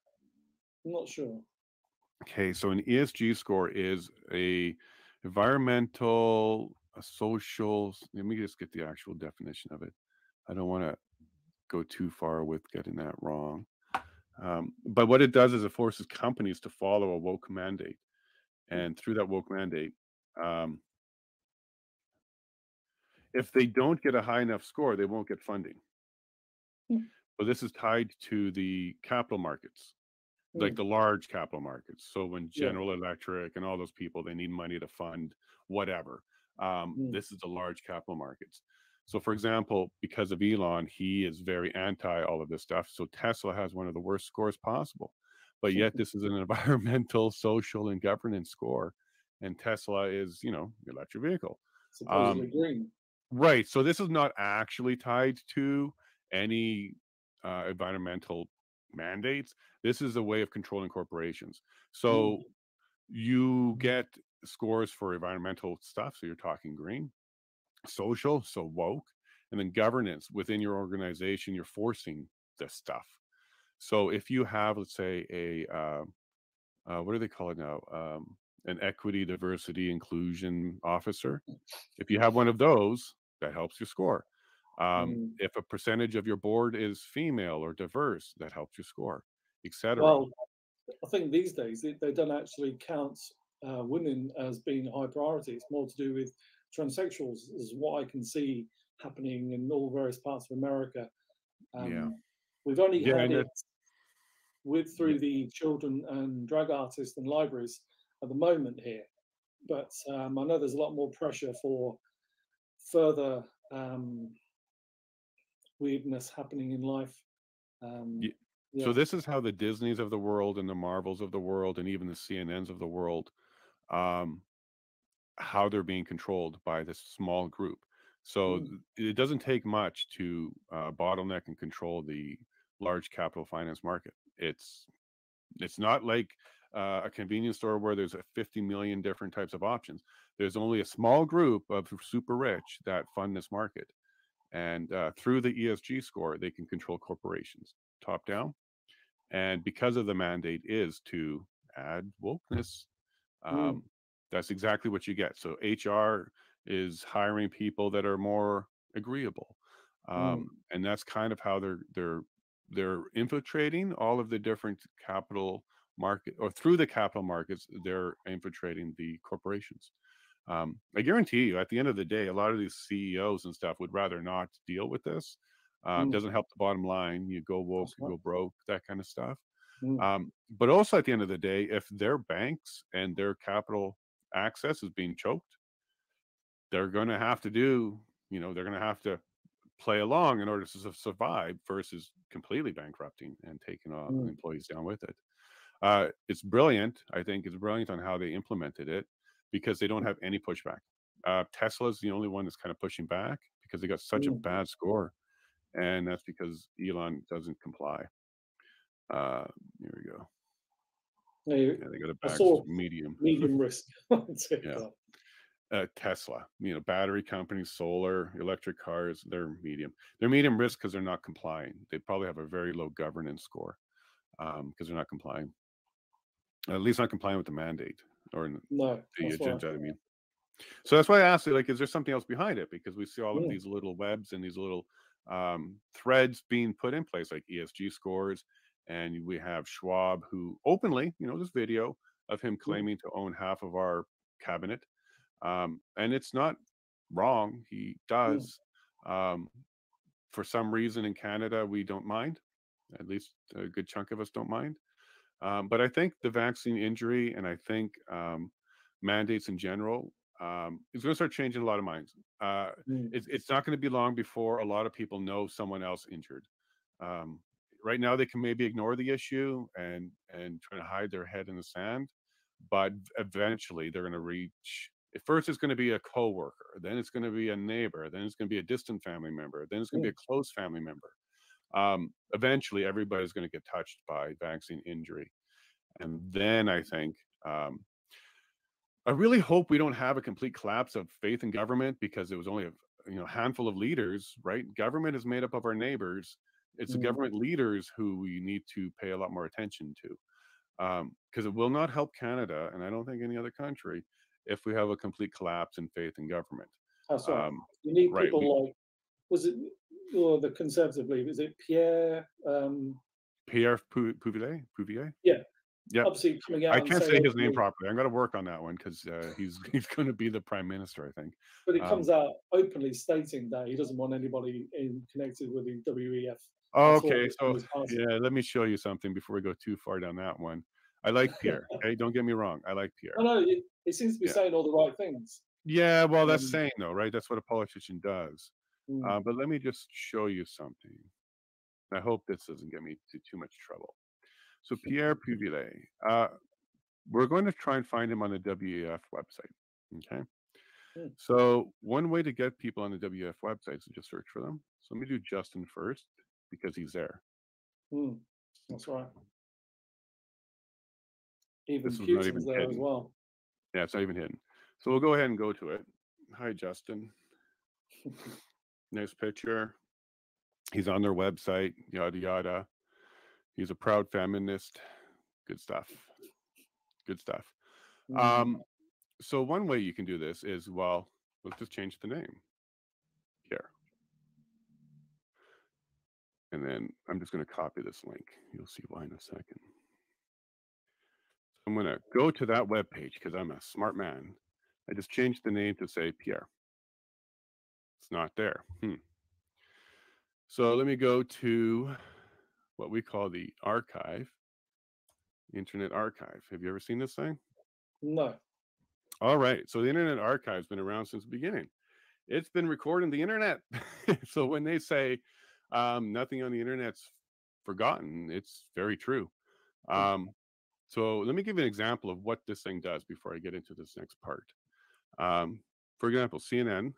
I'm not sure. Okay, so an ESG score is a environmental, a social. Let me just get the actual definition of it. I don't want to go too far with getting that wrong. But what it does is it forces companies to follow a woke mandate. And through that woke mandate, if they don't get a high enough score, they won't get funding. But this is tied to the capital markets, like the large capital markets. So when General Electric and all those people, they need money to fund whatever. This is the large capital markets. So for example, because of Elon, he is very anti all of this stuff. So Tesla has one of the worst scores possible. But yet this is an environmental, social, and governance score. And Tesla is, electric vehicle. Supposedly green. Right. So this is not actually tied to any environmental mandates. This is a way of controlling corporations. So you get scores for environmental stuff. So you're talking green, social, so woke, and then governance within your organization. You're forcing this stuff. So if you have, let's say, a what do they call it now? An equity, diversity, inclusion officer. If you have one of those, that helps you score. If a percentage of your board is female or diverse, that helps you score, etc. Well, I think these days they don't actually count women as being a high priority. It's more to do with transsexuals, is what I can see happening in all various parts of America. We've only had it through the children and drag artists and libraries at the moment here, but I know there's a lot more pressure for further weirdness happening in life. So this is how the Disneys of the world and the Marvels of the world and even the CNNs of the world, how they're being controlled by this small group. So it doesn't take much to bottleneck and control the large capital finance market. It's not like a convenience store where there's 50 million different types of options. There's only a small group of super rich that fund this market. And through the ESG score, they can control corporations top down. And because of the mandate is to add wokeness, that's exactly what you get. So HR is hiring people that are more agreeable. And that's kind of how they're infiltrating all of the different capital market, or through the capital markets, they're infiltrating the corporations. I guarantee you, at the end of the day, a lot of these CEOs and stuff would rather not deal with this. Doesn't help the bottom line. You go woke, you go broke, that kind of stuff. But also at the end of the day, if their banks and their capital access is being choked, they're going to have to they're going to have to play along in order to survive versus completely bankrupting and taking all the employees down with it. It's brilliant. I think it's brilliant on how they implemented it because they don't have any pushback. Tesla's the only one that's kind of pushing back because they got such a bad score. And that's because Elon doesn't comply. Here we go. They got a bad medium risk. Tesla, battery companies, solar, electric cars, they're medium. They're medium risk because they're not complying. They probably have a very low governance score. because they're not complying. At least not complying with the mandate or No, the that's right. agenda. I mean, so that's why I asked you, like, is there something else behind it? Because we see all of Mm. these little webs and these little threads being put in place, like ESG scores, and we have Schwab, who openly, this video of him claiming to own half of our cabinet, and it's not wrong. He does. For some reason in Canada, we don't mind. At least a good chunk of us don't mind. But I think the vaccine injury and I think mandates in general is going to start changing a lot of minds. It's not going to be long before a lot of people know someone else injured. Right now, they can maybe ignore the issue and try to hide their head in the sand, but eventually they're going to reach. At first, it's going to be a coworker, then it's going to be a neighbor, then it's going to be a distant family member, then it's going to be a close family member. Eventually, everybody's going to get touched by vaccine injury, and then I think. I really hope we don't have a complete collapse of faith in government, because it was only a handful of leaders, right? Government is made up of our neighbors. It's the government leaders who we need to pay a lot more attention to, because it will not help Canada, and I don't think any other country, if we have a complete collapse in faith in government. That's right. You need right, people like, was it the Conservative leader? Is it Pierre? Pierre Pouvier? Yeah. Yeah, Obviously coming out. I and can't saying say his name openly- properly. I'm going to work on that one, because he's going to be the prime minister, I think. But it comes out openly stating that he doesn't want anybody connected with the WEF. Okay, so yeah, let me show you something before we go too far down that one. I like Pierre. Okay, don't get me wrong. I like Pierre. No, it seems to be saying all the right things. Yeah, well, that's saying though, right? That's what a politician does. Mm. But let me just show you something. I hope this doesn't get me to too much trouble. So Pierre Pouvier, we're going to try and find him on the WEF website. Okay. So one way to get people on the WEF website is to just search for them. So let me do Justin first, because he's there. That's right. Even This was not Putin's even there hidden. as well. Yeah, it's not even hidden. So we'll go ahead and go to it. Hi, Justin. Nice picture. He's on their website, yada, yada. He's a proud feminist. Good stuff. Good stuff. So one way you can do this is, well, let's just change the name here. And then I'm just going to copy this link. You'll see why in a second. So I'm going to go to that web page, because I'm a smart man. I just changed the name to say Pierre. It's not there. So let me go to what we call the archive, Internet Archive. Have you ever seen this thing? No. All right. So the Internet Archive's been around since the beginning. It's been recording the internet. So when they say nothing on the internet's forgotten, it's very true. So let me give you an example of what this thing does before I get into this next part. For example, CNN.com.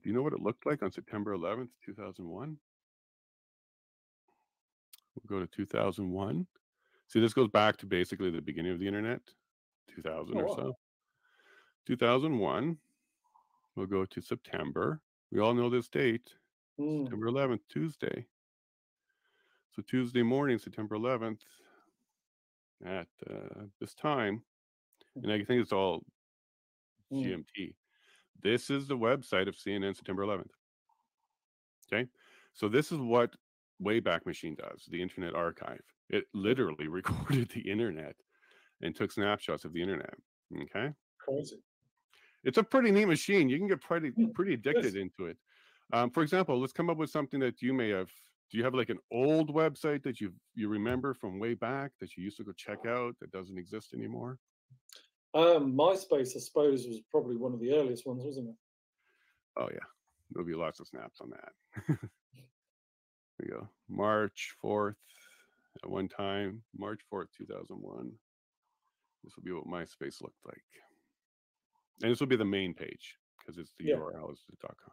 Do you know what it looked like on September 11th, 2001? We'll go to 2001. See, this goes back to basically the beginning of the internet, 2000 or so. 2001. We'll go to September. We all know this date, September 11th, Tuesday. So Tuesday morning, September 11th, at this time, and I think it's all GMT. This is the website of CNN, September 11th. Okay, so this is what Wayback Machine does, the Internet Archive. It literally recorded the internet and took snapshots of the internet. Okay, Crazy. It's a pretty neat machine. You can get pretty addicted into it. For example, let's come up with something that you may have. Do you have like an old website that you remember from way back that you used to go check out that doesn't exist anymore? MySpace, I suppose, was probably one of the earliest ones, wasn't it? Oh yeah, there'll be lots of snaps on that. There we go. March 4th, at one time, March 4th, 2001. This will be what MySpace looked like. And this will be the main page, because it's the URL is .com.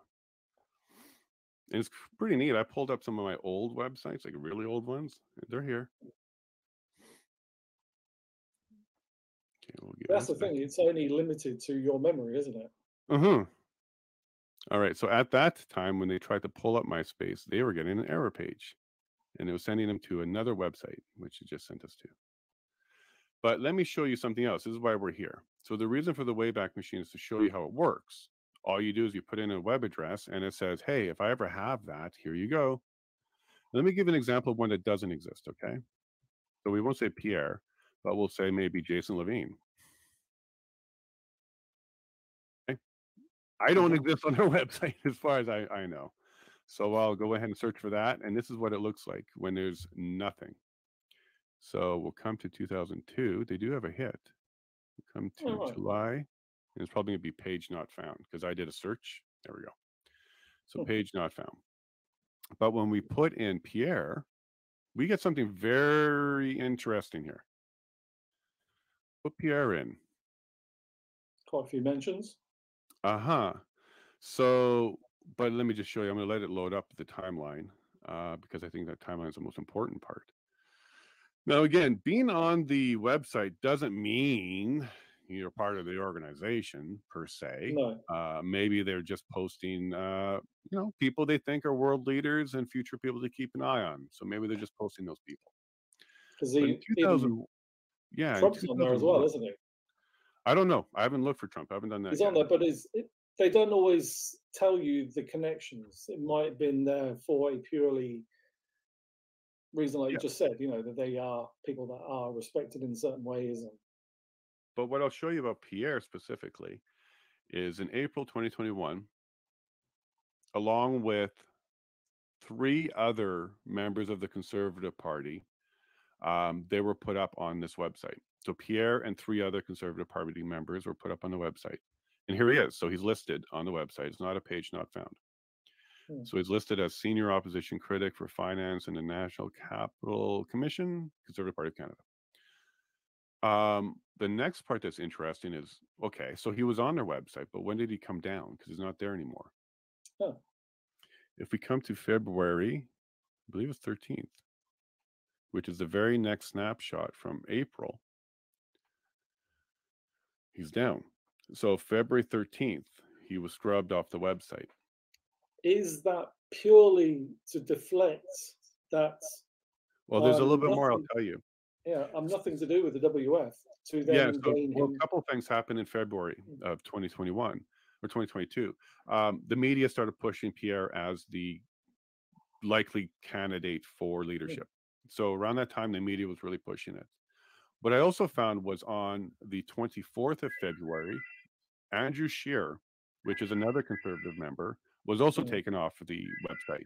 And it's pretty neat. I pulled up some of my old websites, like really old ones. They're here. Okay, we'll give That's the thing. It's only limited to your memory, isn't it? All right. So at that time, when they tried to pull up MySpace, they were getting an error page, and it was sending them to another website, which it just sent us to. But let me show you something else. This is why we're here. So the reason for the Wayback Machine is to show you how it works. All you do is you put in a web address, and it says, hey, if I ever have that, here you go. Let me give an example of one that doesn't exist, okay? So we won't say Pierre, but we'll say maybe Jason Lavigne. Okay? I don't exist on their website as far as I know. So I'll go ahead and search for that, and this is what it looks like when there's nothing. So we'll come to 2002. They do have a hit. We'll come to right. July, and it's probably going to be page not found because I did a search. There we go. So page not found. But when we put in Pierre, we get something very interesting here. Put Pierre in. Quite a few mentions. So, but let me just show you. I'm going to let it load up the timeline because I think that timeline is the most important part. Now, again, being on the website doesn't mean you're part of the organization per se. No. Maybe they're just posting, people they think are world leaders and future people to keep an eye on. So maybe they're just posting those people. Because in 2000, yeah, Trump's on there as well, isn't he? I don't know. I haven't looked for Trump. I haven't done that. He's yet. on there, but they don't always tell you the connections. It might have been there for a purely reason, like you just said, that they are people that are respected in certain ways. But what I'll show you about Pierre specifically is in April 2021, along with 3 other members of the Conservative Party, they were put up on this website. So Pierre and 3 other Conservative Party members were put up on the website. And here he is. So he's listed on the website. It's not a page not found. So he's listed as senior opposition critic for finance in the National Capital Commission, Conservative Party of Canada. The next part that's interesting is, okay, so he was on their website, but when did he come down? Because he's not there anymore. Oh. If we come to February, I believe it's 13th, which is the very next snapshot from April, he's down. So February 13th, he was scrubbed off the website. Is that purely to deflect that? Well, there's a little bit more I'll tell you. Yeah, I'm nothing to do with the WF. To then gain him. A couple of things happened in February of 2021 or 2022. The media started pushing Pierre as the likely candidate for leadership. So around that time, the media was really pushing it. What I also found was on the 24th of February, Andrew Scheer, which is another Conservative member, was also taken off the website.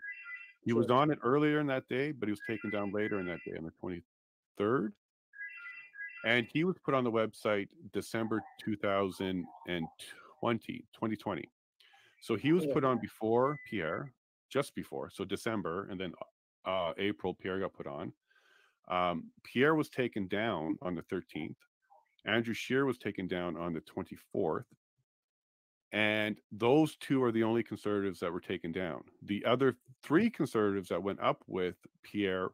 He was on it earlier in that day, but he was taken down later in that day on the 23rd. And he was put on the website December 2020. So he was put on before Pierre, just before, so December, and then April, Pierre got put on. Pierre was taken down on the 13th. Andrew Scheer was taken down on the 24th. And those 2 are the only Conservatives that were taken down. The other 3 Conservatives that went up with Pierre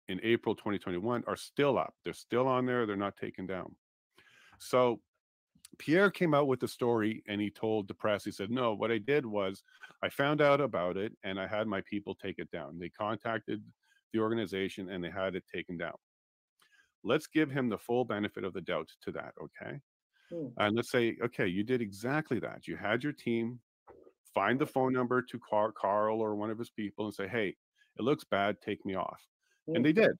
in April 2021 are still up. They're still on there. They're not taken down. So Pierre came out with the story and he told the press, he said, no, what I did was I found out about it and I had my people take it down. They contacted the organization and they had it taken down. Let's give him the full benefit of the doubt to that, okay? And let's say, okay, you did exactly that. You had your team find the phone number to Carl or one of his people and say, hey, it looks bad, take me off. And they did.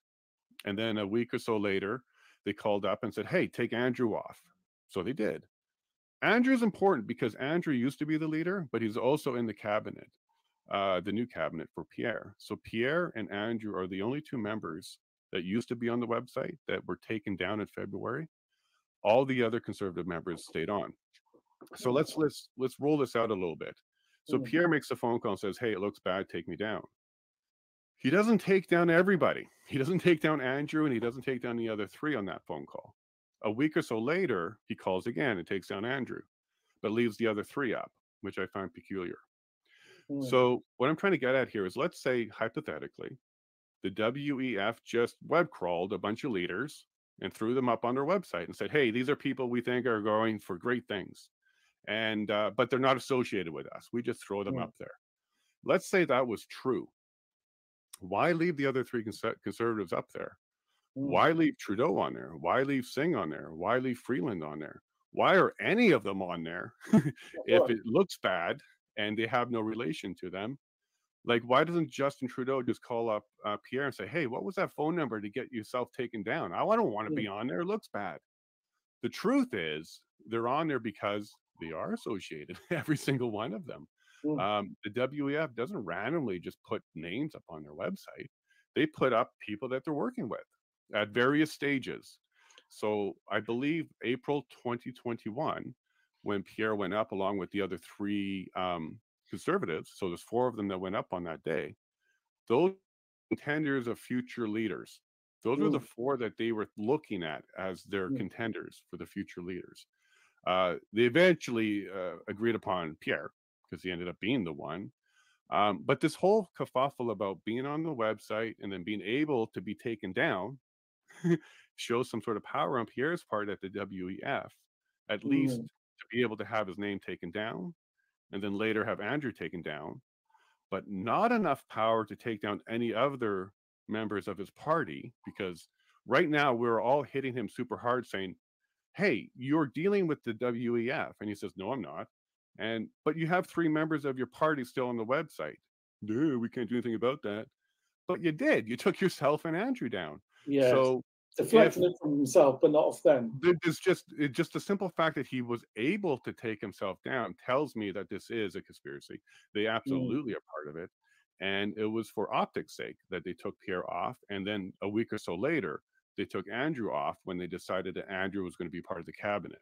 And then a week or so later, they called up and said, hey, take Andrew off. So they did. Andrew's important because Andrew used to be the leader, but he's also in the cabinet, the new cabinet for Pierre. So Pierre and Andrew are the only 2 members that used to be on the website that were taken down in February. All the other Conservative members stayed on. So let's roll this out a little bit. So Pierre makes a phone call and says, hey, it looks bad, take me down. He doesn't take down everybody. He doesn't take down Andrew and he doesn't take down the other 3 on that phone call. A week or so later, he calls again and takes down Andrew, but leaves the other 3 up, which I find peculiar. So what I'm trying to get at here is, let's say, hypothetically, the WEF just web crawled a bunch of leaders and threw them up on their website and said, hey, these are people we think are going for great things. and but they're not associated with us. We just throw them up there. Let's say that was true. Why leave the other three conservatives up there? Why leave Trudeau on there? Why leave Singh on there? Why leave Freeland on there? Why are any of them on there if it looks bad and they have no relation to them? Like, why doesn't Justin Trudeau just call up Pierre and say, hey, what was that phone number to get yourself taken down? I don't want to be on there. It looks bad. The truth is they're on there because they are associated, every single one of them. The WEF doesn't randomly just put names up on their website. They put up people that they're working with at various stages. So I believe April 2021, when Pierre went up along with the other three conservatives, so there's 4 of them that went up on that day, those contenders of future leaders, those were the 4 that they were looking at as their contenders for the future leaders. They eventually agreed upon Pierre because he ended up being the one. But this whole kerfuffle about being on the website and then being able to be taken down shows some sort of power on Pierre's part at the WEF, at least to be able to have his name taken down and then later have Andrew taken down, but not enough power to take down any other members of his party, because right now we're all hitting him super hard saying, hey, you're dealing with the WEF. And he says, no, I'm not. But you have 3 members of your party still on the website. No, we can't do anything about that. But you did. You took yourself and Andrew down. Yeah. So deflecting it from himself, but not off them. It's just the simple fact that he was able to take himself down tells me that this is a conspiracy. They absolutely are part of it. And it was for optics' sake that they took Pierre off. And then a week or so later, they took Andrew off when they decided that Andrew was going to be part of the cabinet.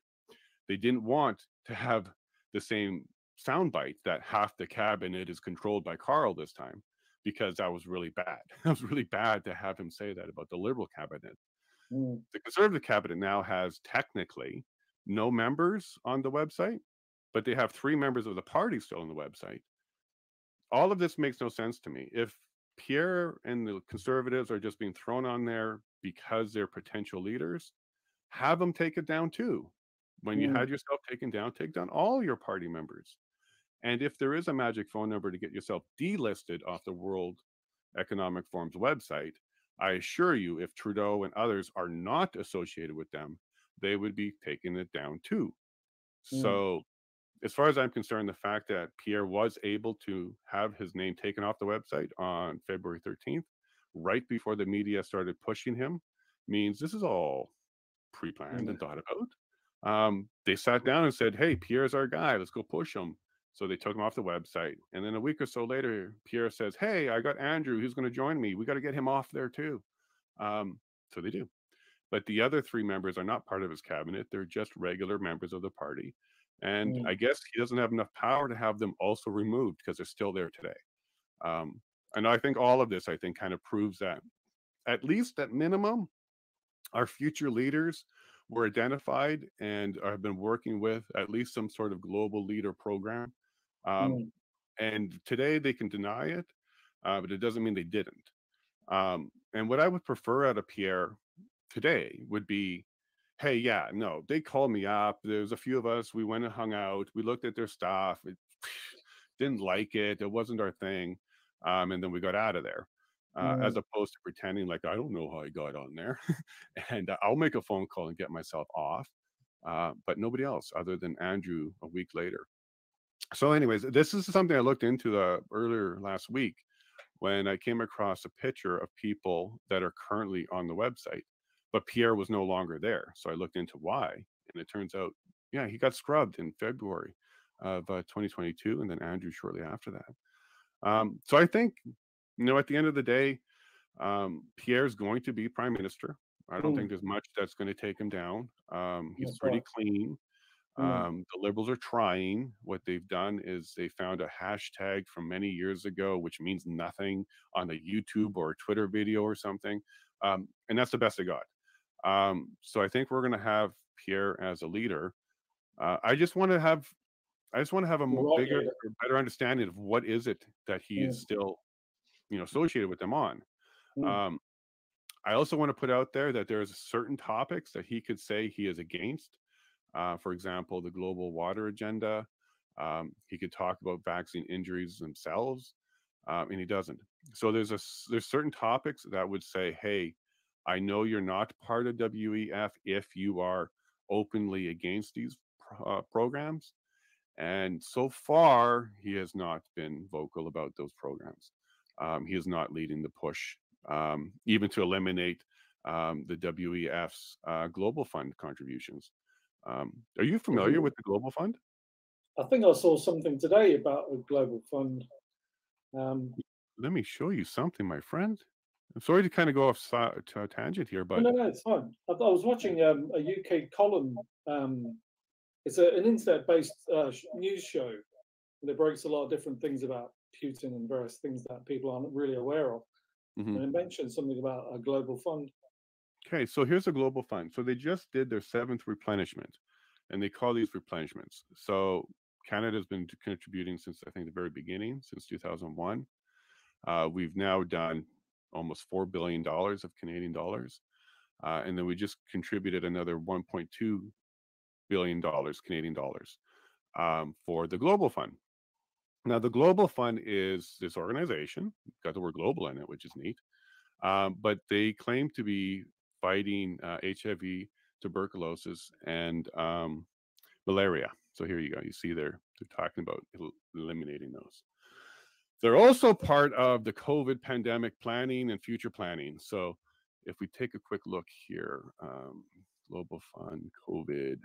They didn't want to have the same soundbite that half the cabinet is controlled by Carl this time, because that was really bad. It was really bad to have him say that about the Liberal cabinet. The Conservative cabinet now has technically no members on the website, but they have 3 members of the party still on the website. All of this makes no sense to me. If Pierre and the Conservatives are just being thrown on there because they're potential leaders, have them take it down too. When you had yourself taken down, take down all your party members. And if there is a magic phone number to get yourself delisted off the World Economic Forum's website, I assure you, if Trudeau and others are not associated with them, they would be taking it down too. So as far as I'm concerned, the fact that Pierre was able to have his name taken off the website on February 13th, right before the media started pushing him, means this is all pre-planned and thought about. They sat down and said, hey, Pierre's our guy, let's go push him. So they took him off the website. And then a week or so later, Pierre says, hey, I got Andrew, who's going to join me. We got to get him off there too. So they do. But the other 3 members are not part of his cabinet. They're just regular members of the party. And I guess he doesn't have enough power to have them also removed because they're still there today. And I think all of this, kind of proves that, at least at minimum, our future leaders were identified and have been working with at least some sort of global leader program. And today they can deny it, but it doesn't mean they didn't. And what I would prefer out of Pierre today would be, hey, yeah, no, they called me up. There's a few of us. We went and hung out. We looked at their stuff. It didn't like it. It wasn't our thing. And then we got out of there. As opposed to pretending like, I don't know how I got on there. And I'll make a phone call and get myself off. But nobody else other than Andrew a week later. So anyways, this is something I looked into earlier last week when I came across a picture of people that are currently on the website, but Pierre was no longer there. So I looked into why, and it turns out, yeah, he got scrubbed in February of 2022, and then Andrew shortly after that. So I think, at the end of the day, Pierre's going to be prime minister. I don't think there's much that's going to take him down. He's pretty clean. The Liberals are trying. What they've done is they found a hashtag from many years ago, which means nothing, on a YouTube or a Twitter video or something. And that's the best they got. So I think we're going to have Pierre as a leader. I just want to have a bigger, better understanding of what is it that he is still, associated with them on. I also want to put out there that there's certain topics that he could say he is against. For example, the global water agenda. He could talk about vaccine injuries themselves, and he doesn't. So there's certain topics that would say, hey, I know you're not part of WEF if you are openly against these programs. And so far, he has not been vocal about those programs. He is not leading the push, even to eliminate the WEF's Global Fund contributions. Are you familiar with the Global Fund? I think I saw something today about a global fund. Let me show you something, my friend. I'm sorry to kind of go off to a tangent here, but no, it's fine. I was watching a UK column. It's an internet-based news show, and it breaks a lot of different things about Putin and various things that people aren't really aware of. And it mentioned something about a global fund. Okay, so here's a global fund. So they just did their 7th replenishment, and they call these replenishments. So Canada's been contributing since, I think, the very beginning, since 2001. We've now done almost $4 billion of Canadian dollars. And then we just contributed another $1.2 billion Canadian dollars for the Global Fund. Now, the Global Fund is this organization, got the word global in it, which is neat. But they claim to be fighting HIV, tuberculosis, and malaria. So here you go. You see they're talking about eliminating those. They're also part of the COVID pandemic planning and future planning. So if we take a quick look here, Global Fund, COVID,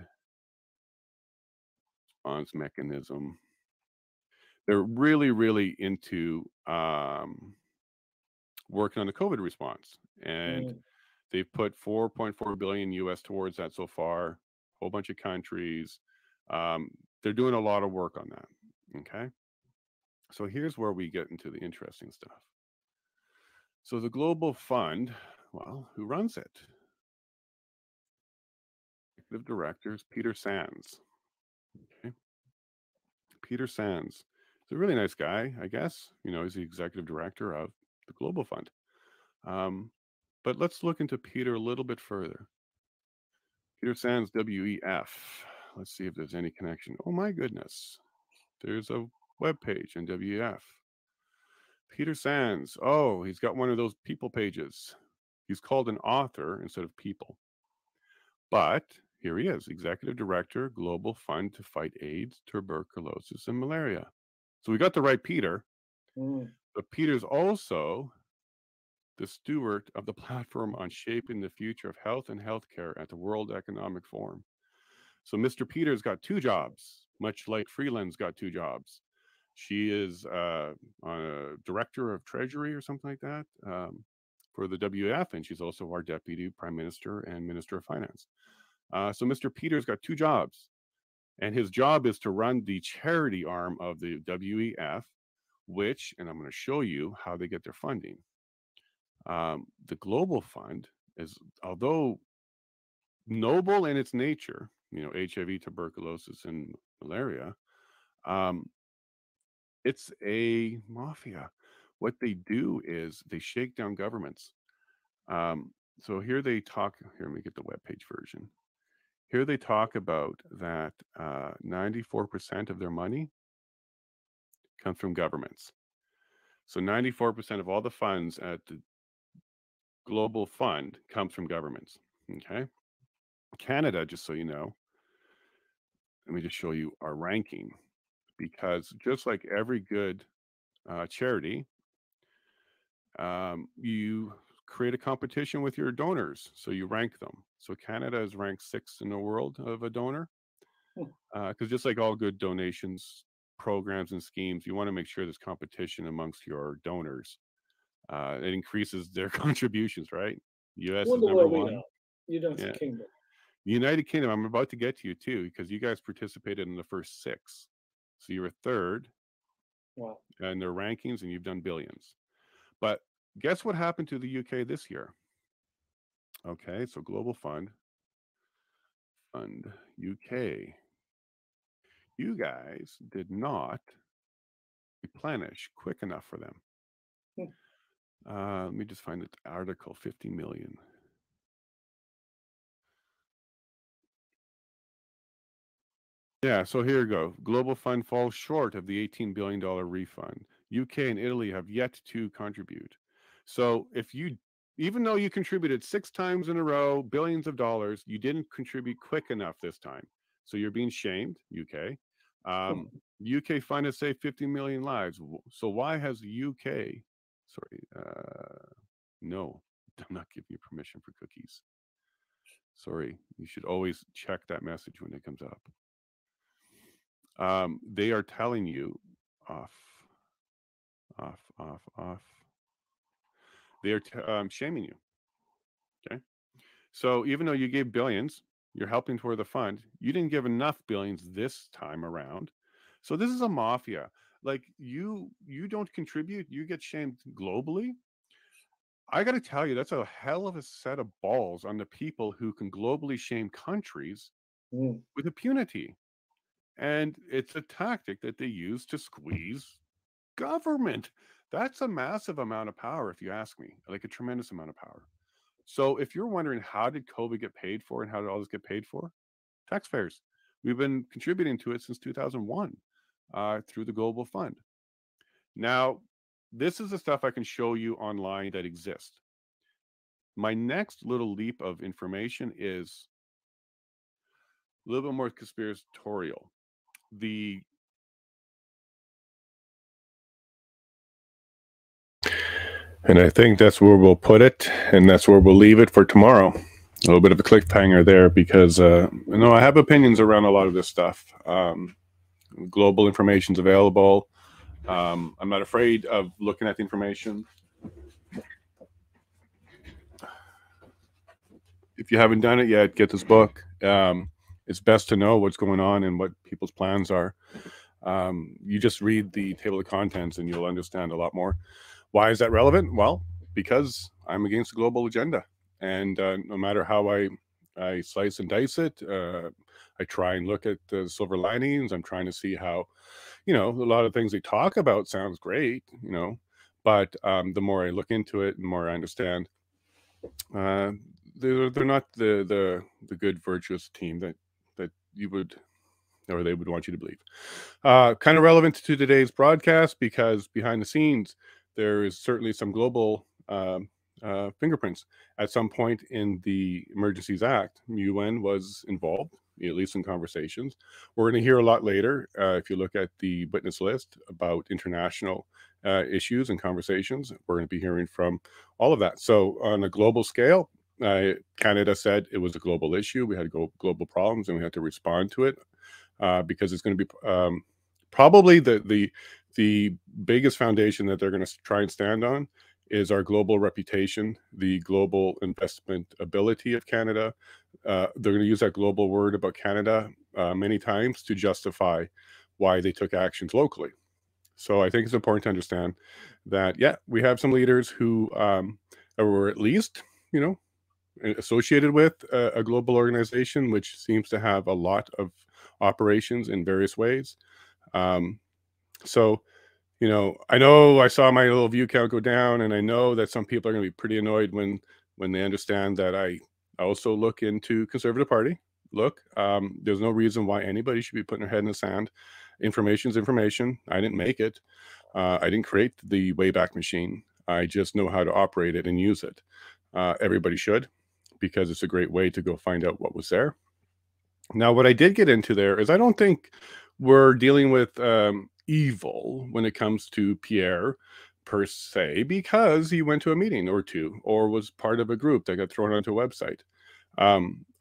response mechanism. They're really, really into working on the COVID response. And they've put 4.4 billion US towards that so far, a whole bunch of countries. They're doing a lot of work on that. Okay. So here's where we get into the interesting stuff. So the Global Fund, well, who runs it? Executive Director is Peter Sands. Okay. Peter Sands. He's a really nice guy, I guess. You know, he's the Executive Director of the Global Fund. But let's look into Peter a little bit further. Peter Sands, WEF. Let's see if there's any connection. Oh my goodness. There's a web page in WEF. Peter Sands. Oh, he's got one of those people pages. He's called an author instead of people. But here he is, Executive Director, Global Fund to Fight AIDS, Tuberculosis, and Malaria. So we got the right Peter. But Peter's also the steward of the platform on shaping the future of health and healthcare at the World Economic Forum. So Mr. Peter's got 2 jobs, much like Freeland's got 2 jobs. She is a director of treasury or something like that for the WF, and she's also our deputy prime minister and minister of finance. So Mr. Peter's got 2 jobs, and his job is to run the charity arm of the WEF, which, and I'm going to show you how they get their funding. The Global Fund is, although noble in its nature, you know, HIV, tuberculosis, and malaria, it's a mafia. What they do is they shake down governments. So here they talk, here, let me get the webpage version. Here they talk about that 94% of their money comes from governments. So 94% of all the funds at the Global Fund comes from governments. Okay. Canada, just so you know, let me just show you our ranking, because just like every good charity, you create a competition with your donors, so you rank them. So Canada is ranked 6th in the world of a donor, because just like all good donations, programs, and schemes, you want to make sure there's competition amongst your donors. It increases their contributions, right? US is number 1. United Kingdom. United Kingdom, I'm about to get to you too, because you guys participated in the first 6. So you were 3rd in their rankings, and you've done billions. But guess what happened to the UK this year? Okay, so Global Fund UK. You guys did not replenish quick enough for them. Let me just find the article, 50 million. Yeah, so here you go. Global Fund falls short of the $18 billion refund. UK and Italy have yet to contribute. So if you, even though you contributed 6 times in a row, billions of dollars, you didn't contribute quick enough this time. So you're being shamed, UK. UK fund has saved 50 million lives. So why has the UK, no, I'm not giving you permission for cookies. Sorry, you should always check that message when it comes up. They are telling you off. They are shaming you. Okay. So even though you gave billions, you're helping toward the fund. You didn't give enough billions this time around. So this is a mafia. Like you don't contribute, you get shamed globally. I got to tell you, that's a hell of a set of balls on the people who can globally shame countries with impunity. And it's a tactic that they use to squeeze government. That's a massive amount of power, if you ask me, like a tremendous amount of power. So if you're wondering how did COVID get paid for and how did all this get paid for? Taxpayers. We've been contributing to it since 2001 through the Global Fund. Now, this is the stuff I can show you online that exists. My next little leap of information is a little bit more conspiratorial. And I think that's where we'll put it, and that's where we'll leave it for tomorrow. A little bit of a cliffhanger there because I have opinions around a lot of this stuff. Global information's available. I'm not afraid of looking at the information. If you haven't done it yet, get this book. It's best to know what's going on and what people's plans are. You just read the table of contents and you'll understand a lot more. Why is that relevant? Well, because I'm against the global agenda. And no matter how I slice and dice it, I try and look at the silver linings. I'm trying to see how, a lot of things they talk about sounds great, but the more I look into it, the more I understand, they're not the good, virtuous team that you would, or they would want you to believe. Kind of relevant to today's broadcast because behind the scenes, there is certainly some global fingerprints. At some point in the Emergencies Act, UN was involved, at least in conversations. We're going to hear a lot later, if you look at the witness list, about international issues and conversations. We're going to be hearing from all of that. So on a global scale, Canada said it was a global issue. We had global problems and we had to respond to it because it's going to be probably the biggest foundation that they're going to try and stand on is our global reputation, the global investment ability of Canada. They're going to use that global word about Canada many times to justify why they took actions locally. So I think it's important to understand that, yeah, we have some leaders who were at least, associated with a global organization, which seems to have a lot of operations in various ways. So, I know I saw my little view count go down, and I know that some people are going to be pretty annoyed when they understand that I also look into Conservative Party. Look, there's no reason why anybody should be putting their head in the sand. Information's information. I didn't make it. I didn't create the Wayback Machine. I just know how to operate it and use it. Everybody should, because it's a great way to go find out what was there. Now, what I did get into there is I don't think we're dealing with evil when it comes to Pierre per se, because he went to a meeting or two or was part of a group that got thrown onto a website.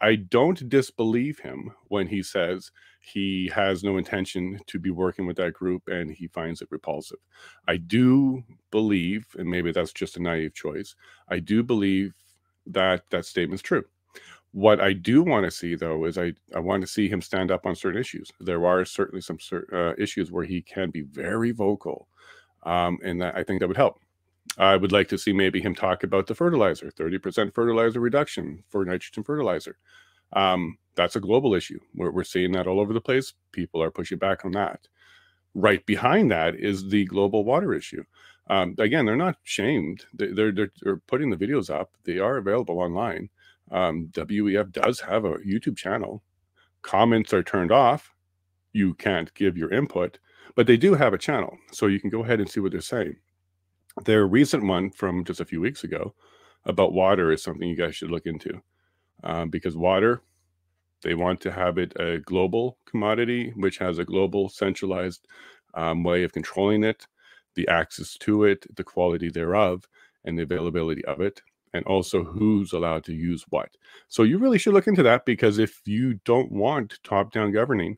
I don't disbelieve him when he says he has no intention to be working with that group and he finds it repulsive. I do believe, and maybe that's just a naive choice, I do believe that that statement's true. What I do want to see, though, is I want to see him stand up on certain issues. There are certainly some issues where he can be very vocal, and that, I think that would help. I would like to see maybe him talk about the fertilizer, 30% fertilizer reduction for nitrogen fertilizer. That's a global issue. We're seeing that all over the place. People are pushing back on that. Right behind that is the global water issue. Again, they're not shamed. They're putting the videos up. They are available online. WEF does have a YouTube channel. Comments are turned off. you can't give your input, but they do have a channel. So you can go ahead and see what they're saying. Their recent one from just a few weeks ago about water is something you guys should look into, because water, they want to have it a global commodity, which has a global centralized way of controlling it, the access to it, the quality thereof, and the availability of it, and also who's allowed to use what. So you really should look into that, because if you don't want top-down governing,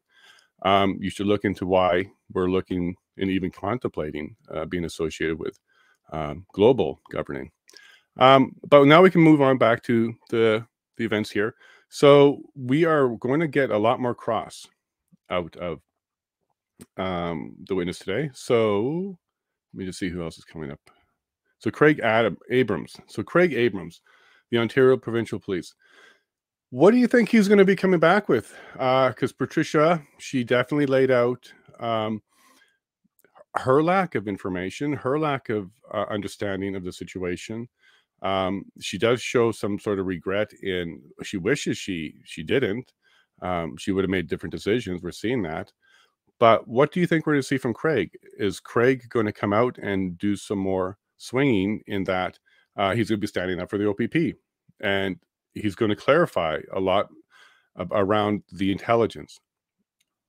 you should look into why we're looking and even contemplating being associated with global governing. But now we can move on back to the events here. So we are going to get a lot more cross out of the witness today. So let me just see who else is coming up. So Craig Abrams. So Craig Abrams, the Ontario Provincial Police. What do you think he's going to be coming back with? Because Patricia, she definitely laid out her lack of information, her lack of understanding of the situation. She does show some sort of regret in, she wishes she didn't. She would have made different decisions. We're seeing that. But what do you think we're going to see from Craig? Is Craig going to come out and do some more swinging in that he's going to be standing up for the OPP, and he's going to clarify a lot around the intelligence?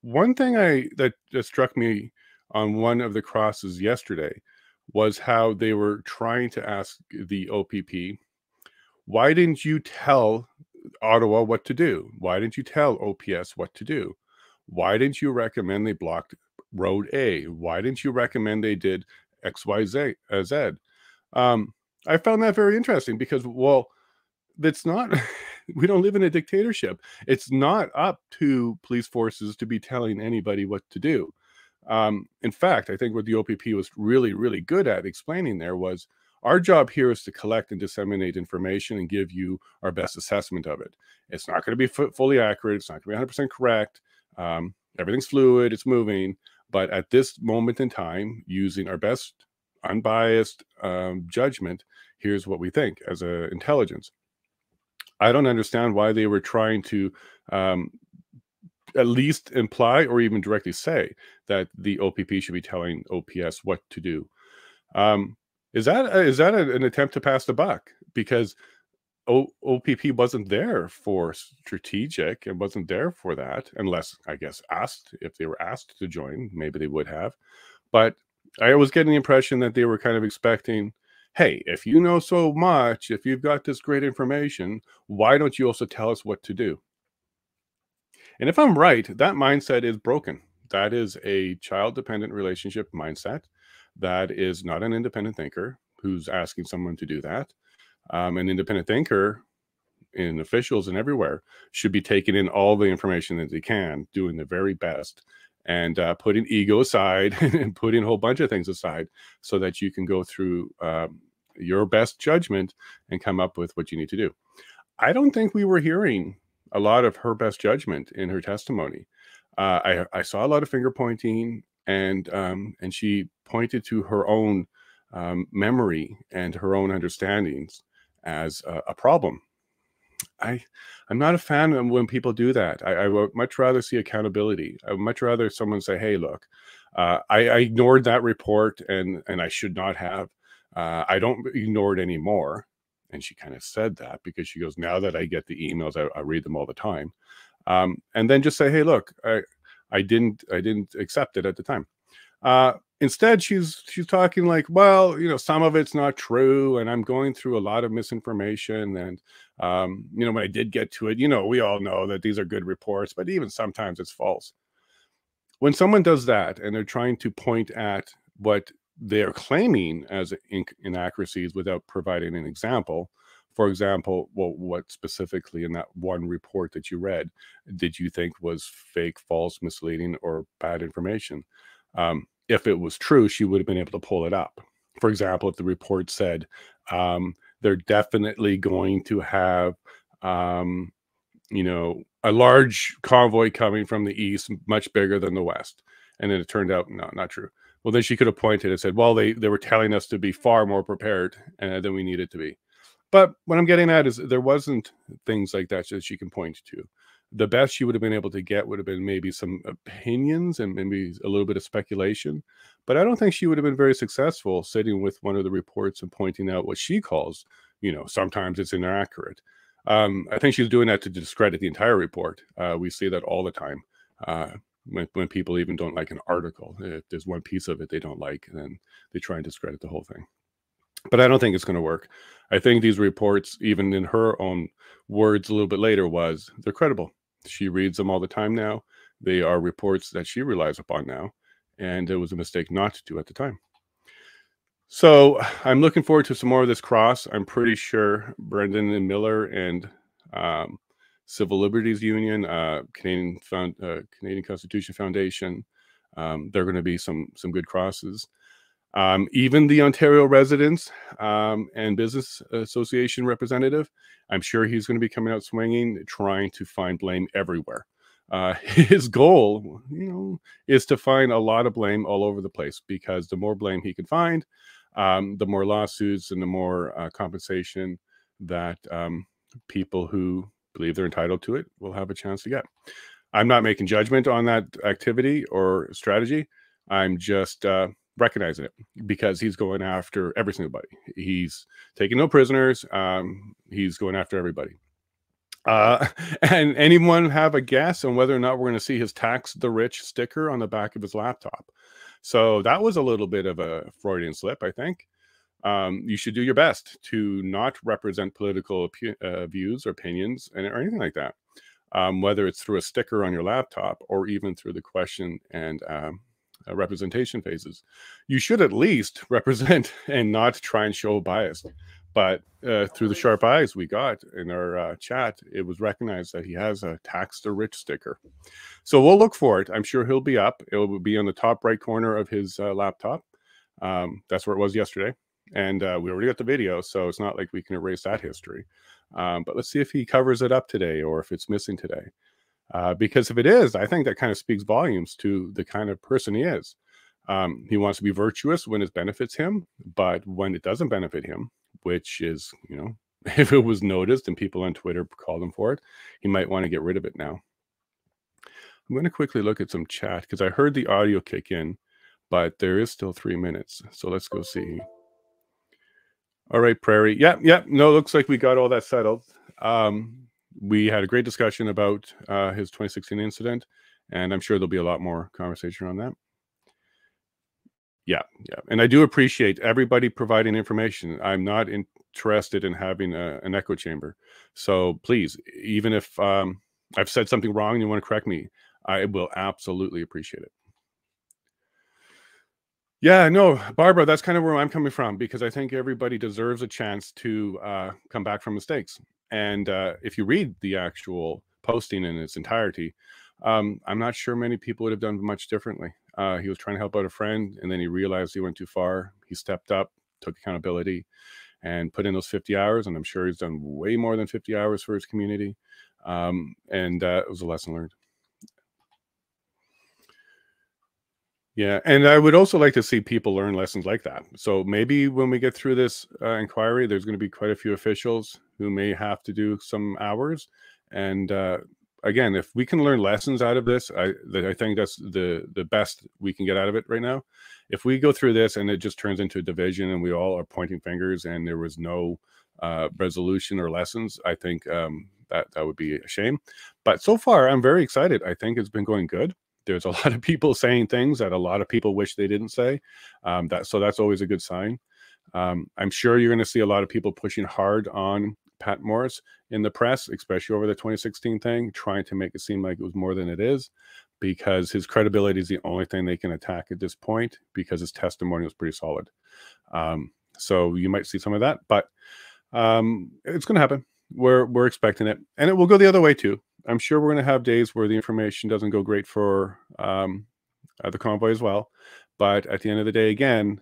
One thing that struck me on one of the crosses yesterday was how they were trying to ask the OPP, why didn't you tell Ottawa what to do? Why didn't you tell OPS what to do? Why didn't you recommend they blocked Road A? Why didn't you recommend they did X, Y, Z? I found that very interesting, because, well, that's not, we don't live in a dictatorship. It's not up to police forces to be telling anybody what to do. In fact, I think what the OPP was really, really good at explaining there was, our job here is to collect and disseminate information and give you our best assessment of it. It's not going to be fully accurate. It's not going to be 100% correct. Everything's fluid. It's moving. But at this moment in time, using our best unbiased judgment, here's what we think as a intelligence. I don't understand why they were trying to at least imply or even directly say that the OPP should be telling OPS what to do. Is that an attempt to pass the buck? Because OPP wasn't there for strategic and wasn't there for that, unless, I guess, asked. If they were asked to join, maybe they would have. But I was getting the impression that they were kind of expecting, hey, if you know so much, if you've got this great information, why don't you also tell us what to do? And if I'm right, that mindset is broken. That is a child-dependent relationship mindset. That is not an independent thinker who's asking someone to do that. An independent thinker, in officials and everywhere, should be taking in all the information that they can, doing their very best, and putting ego aside and putting a whole bunch of things aside, so that you can go through your best judgment and come up with what you need to do. I don't think we were hearing a lot of her best judgment in her testimony. I saw a lot of finger pointing, and she pointed to her own memory and her own understandings as a problem. I'm not a fan of when people do that. I would much rather see accountability. I would much rather someone say, hey, look, I ignored that report, and I should not have. I don't ignore it anymore. And she kind of said that because she goes, now that I get the emails, I read them all the time. And then just say, hey, look, I didn't accept it at the time. Instead, she's talking like, well, some of it's not true, and I'm going through a lot of misinformation, and when I did get to it, we all know that these are good reports, but even sometimes it's false. When someone does that and they're trying to point at what they're claiming as inaccuracies without providing an example, for example, well, what specifically in that one report that you read did you think was fake, false, misleading, or bad information? If it was true, she would have been able to pull it up. For example, if the report said they're definitely going to have, a large convoy coming from the east, much bigger than the west, and then it turned out, no, not true. Well, then she could have pointed and said, well, they were telling us to be far more prepared than we needed to be. But what I'm getting at is there wasn't things like that she can point to. The best she would have been able to get would have been maybe some opinions and maybe a little bit of speculation. But I don't think she would have been very successful sitting with one of the reports and pointing out what she calls, sometimes it's inaccurate. I think she's doing that to discredit the entire report. We see that all the time. When people even don't like an article, if there's one piece of it they don't like, then they try and discredit the whole thing. But I don't think it's going to work. I think these reports, even in her own words a little bit later, they're credible. She reads them all the time now. They are reports that she relies upon now, and it was a mistake not to do at the time. So I'm looking forward to some more of this cross. I'm pretty sure Brendan and Miller and Civil Liberties Union, Canadian Constitution Foundation, they're going to be some good crosses. Even the Ontario Residents and Business Association representative, I'm sure he's going to be coming out swinging, trying to find blame everywhere. His goal, is to find a lot of blame all over the place, because the more blame he can find, the more lawsuits and the more compensation that people who believe they're entitled to it will have a chance to get. I'm not making judgment on that activity or strategy. I'm just recognizing it, because he's going after every single body. He's taking no prisoners. He's going after everybody. And anyone have a guess on whether or not we're going to see his tax the rich sticker on the back of his laptop? So that was a little bit of a Freudian slip, I think. You should do your best to not represent political views or opinions or anything like that, whether it's through a sticker on your laptop or even through the question and representation phases. You should at least represent and not try and show bias. But through the sharp eyes we got in our chat, it was recognized that he has a tax the rich sticker. So we'll look for it. I'm sure he'll be up. It will be on the top right corner of his laptop. That's where it was yesterday. And we already got the video, so it's not like we can erase that history. But let's see if he covers it up today or if it's missing today. Because if it is, I think that kind of speaks volumes to the kind of person he is. He wants to be virtuous when it benefits him, but when it doesn't benefit him, which is, if it was noticed and people on Twitter called him for it, he might want to get rid of it now. I'm going to quickly look at some chat because I heard the audio kick in, but there is still 3 minutes. So let's go see. All right, Prairie. Yeah. No, looks like we got all that settled. We had a great discussion about his 2016 incident, and I'm sure there'll be a lot more conversation on that. Yeah. And I do appreciate everybody providing information. I'm not interested in having an echo chamber. So please, even if I've said something wrong and you want to correct me, I will absolutely appreciate it. Yeah, no, Barbara, that's kind of where I'm coming from, because I think everybody deserves a chance to come back from mistakes. And if you read the actual posting in its entirety, I'm not sure many people would have done much differently. He was trying to help out a friend, and then he realized he went too far. He stepped up, took accountability, and put in those 50 hours. And I'm sure he's done way more than 50 hours for his community. And it was a lesson learned. Yeah, and I would also like to see people learn lessons like that. So maybe when we get through this inquiry, there's going to be quite a few officials who may have to do some hours. And again, if we can learn lessons out of this, I think that's the best we can get out of it right now. If we go through this and it just turns into a division and we all are pointing fingers and there was no resolution or lessons, I think that would be a shame. But so far, I'm very excited. I think it's been going good. There's a lot of people saying things that a lot of people wish they didn't say. So that's always a good sign. I'm sure you're going to see a lot of people pushing hard on Pat Morris in the press, especially over the 2016 thing, trying to make it seem like it was more than it is, because his credibility is the only thing they can attack at this point, because his testimony was pretty solid. So you might see some of that, but it's going to happen. We're expecting it, and it will go the other way too. I'm sure we're going to have days where the information doesn't go great for the convoy as well. But at the end of the day, again,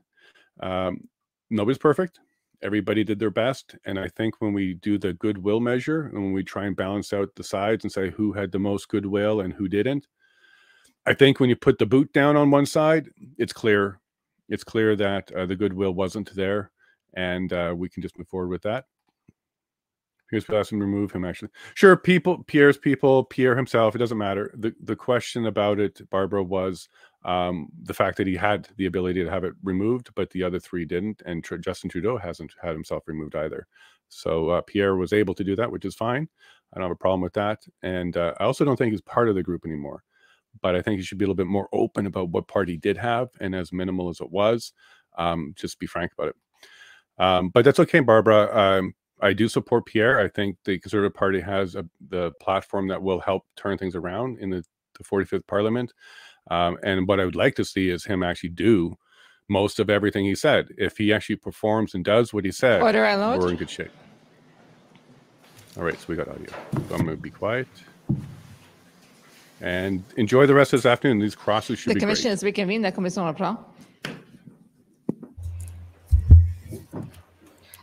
nobody's perfect. Everybody did their best. And I think when we do the goodwill measure and when we try and balance out the sides and say who had the most goodwill and who didn't, I think when you put the boot down on one side, it's clear. It's clear that the goodwill wasn't there, and we can just move forward with that. Pierre's people asked him to remove him, actually. Sure, Pierre's people, Pierre himself, it doesn't matter. The question about it, Barbara, was the fact that he had the ability to have it removed, but the other three didn't, and Justin Trudeau hasn't had himself removed either. So Pierre was able to do that, which is fine. I don't have a problem with that. And I also don't think he's part of the group anymore. But I think he should be a little bit more open about what part he did have, and as minimal as it was, just be frank about it. But that's okay, Barbara. I do support Pierre. I think the Conservative Party has the platform that will help turn things around in the 45th Parliament. And what I would like to see is him actually do most of everything he said. If he actually performs and does what he said, we're in good shape. All right, so we got audio. So I'm going to be quiet. And enjoy the rest of this afternoon. These crosses should be great. The commission is reconvened. La commission reprend.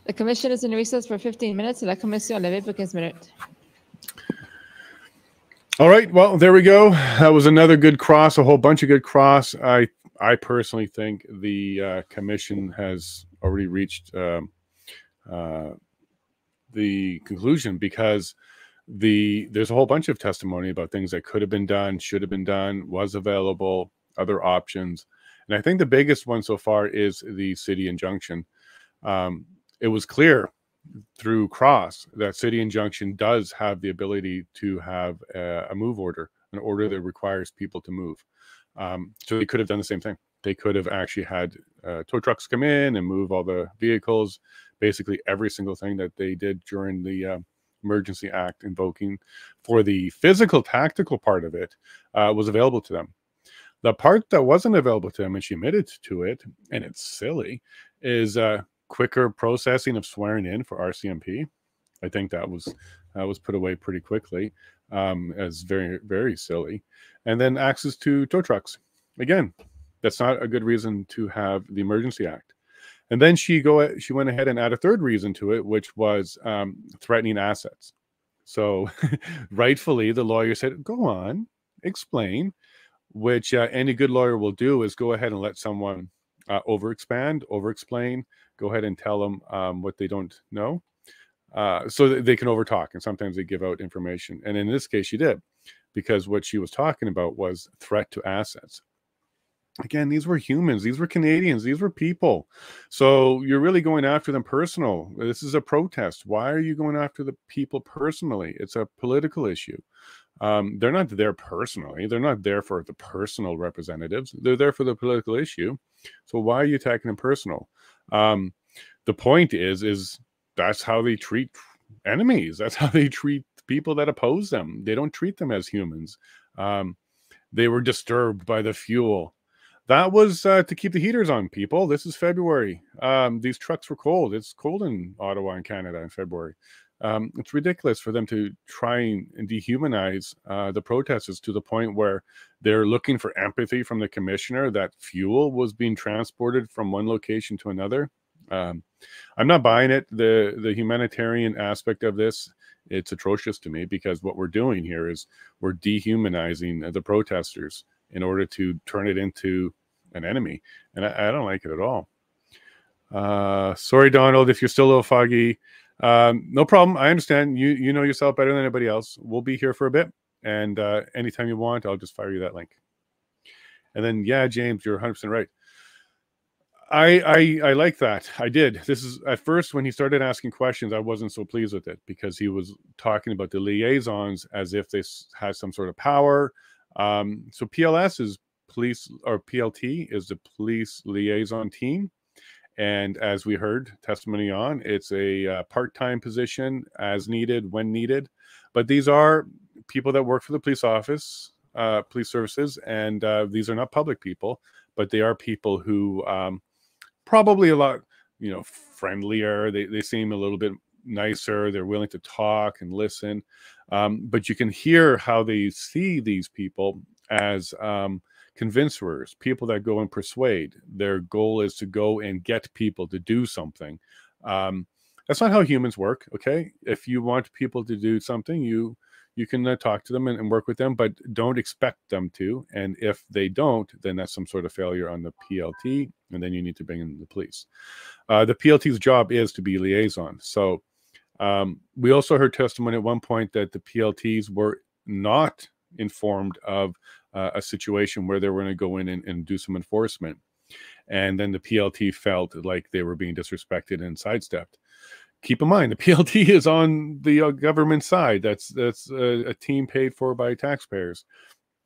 The commission is in recess for 15 minutes. La commission levée pour 15 minutes. All right. Well, there we go. That was another good cross, a whole bunch of good cross. I personally think the commission has already reached the conclusion, because there's a whole bunch of testimony about things that could have been done, should have been done, was available, other options. And I think the biggest one so far is the city injunction. It was clear through Cross that city injunction does have the ability to have a move order, an order that requires people to move. So they could have done the same thing. They could have actually had tow trucks come in and move all the vehicles, basically every single thing that they did during the Emergency Act invoking for the physical, tactical part of it was available to them. The part that wasn't available to them, and she admitted to it, and it's silly, is quicker processing of swearing in for RCMP. I think that was put away pretty quickly as very, very silly. And then access to tow trucks. Again, that's not a good reason to have the Emergency Act. And then she went ahead and added a third reason to it, which was threatening assets. So rightfully, the lawyer said, go on, explain, which any good lawyer will do is go ahead and let someone over-explain, go ahead and tell them what they don't know, so that they can overtalk. And sometimes they give out information. And in this case, she did, because what she was talking about was threat to assets. Again, these were humans. These were Canadians. These were people. So you're really going after them personal. This is a protest. Why are you going after the people personally? It's a political issue. They're not there personally. They're not there for the personal representatives. They're there for the political issue. So why are you attacking them personal? The point is that's how they treat enemies. That's how they treat people that oppose them. They don't treat them as humans. They were disturbed by the fuel. That was to keep the heaters on, people. This is February. These trucks were cold. It's cold in Ottawa and Canada in February. It's ridiculous for them to try and dehumanize the protesters to the point where they're looking for empathy from the commissioner that fuel was being transported from one location to another. I'm not buying it. The humanitarian aspect of this, it's atrocious to me, because what we're doing here is we're dehumanizing the protesters in order to turn it into an enemy. And I don't like it at all. Sorry, Donald, if you're still a little foggy. No problem. I understand. You know yourself better than anybody else. We'll be here for a bit. And anytime you want, I'll just fire you that link. And then, yeah, James, you're 100% right. I like that. I did. This is, at first, when he started asking questions, I wasn't so pleased with it, because he was talking about the liaisons as if this has some sort of power. So PLS is police, or PLT is the police liaison team. And as we heard testimony on, it's a part-time position, as needed, when needed. But these are people that work for the police office, police services, and these are not public people, but they are people who probably a lot, friendlier. They seem a little bit nicer. They're willing to talk and listen. But you can hear how they see these people as convincers, people that go and persuade. Their goal is to go and get people to do something. That's not how humans work, okay? If you want people to do something, you can talk to them and work with them, but don't expect them to. And if they don't, then that's some sort of failure on the PLT, and then you need to bring in the police. The PLT's job is to be liaison. So We also heard testimony at one point that the PLTs were not informed of a situation where they were going to go in and do some enforcement. And then the PLT felt like they were being disrespected and sidestepped. Keep in mind, the PLT is on the government side. That's a team paid for by taxpayers.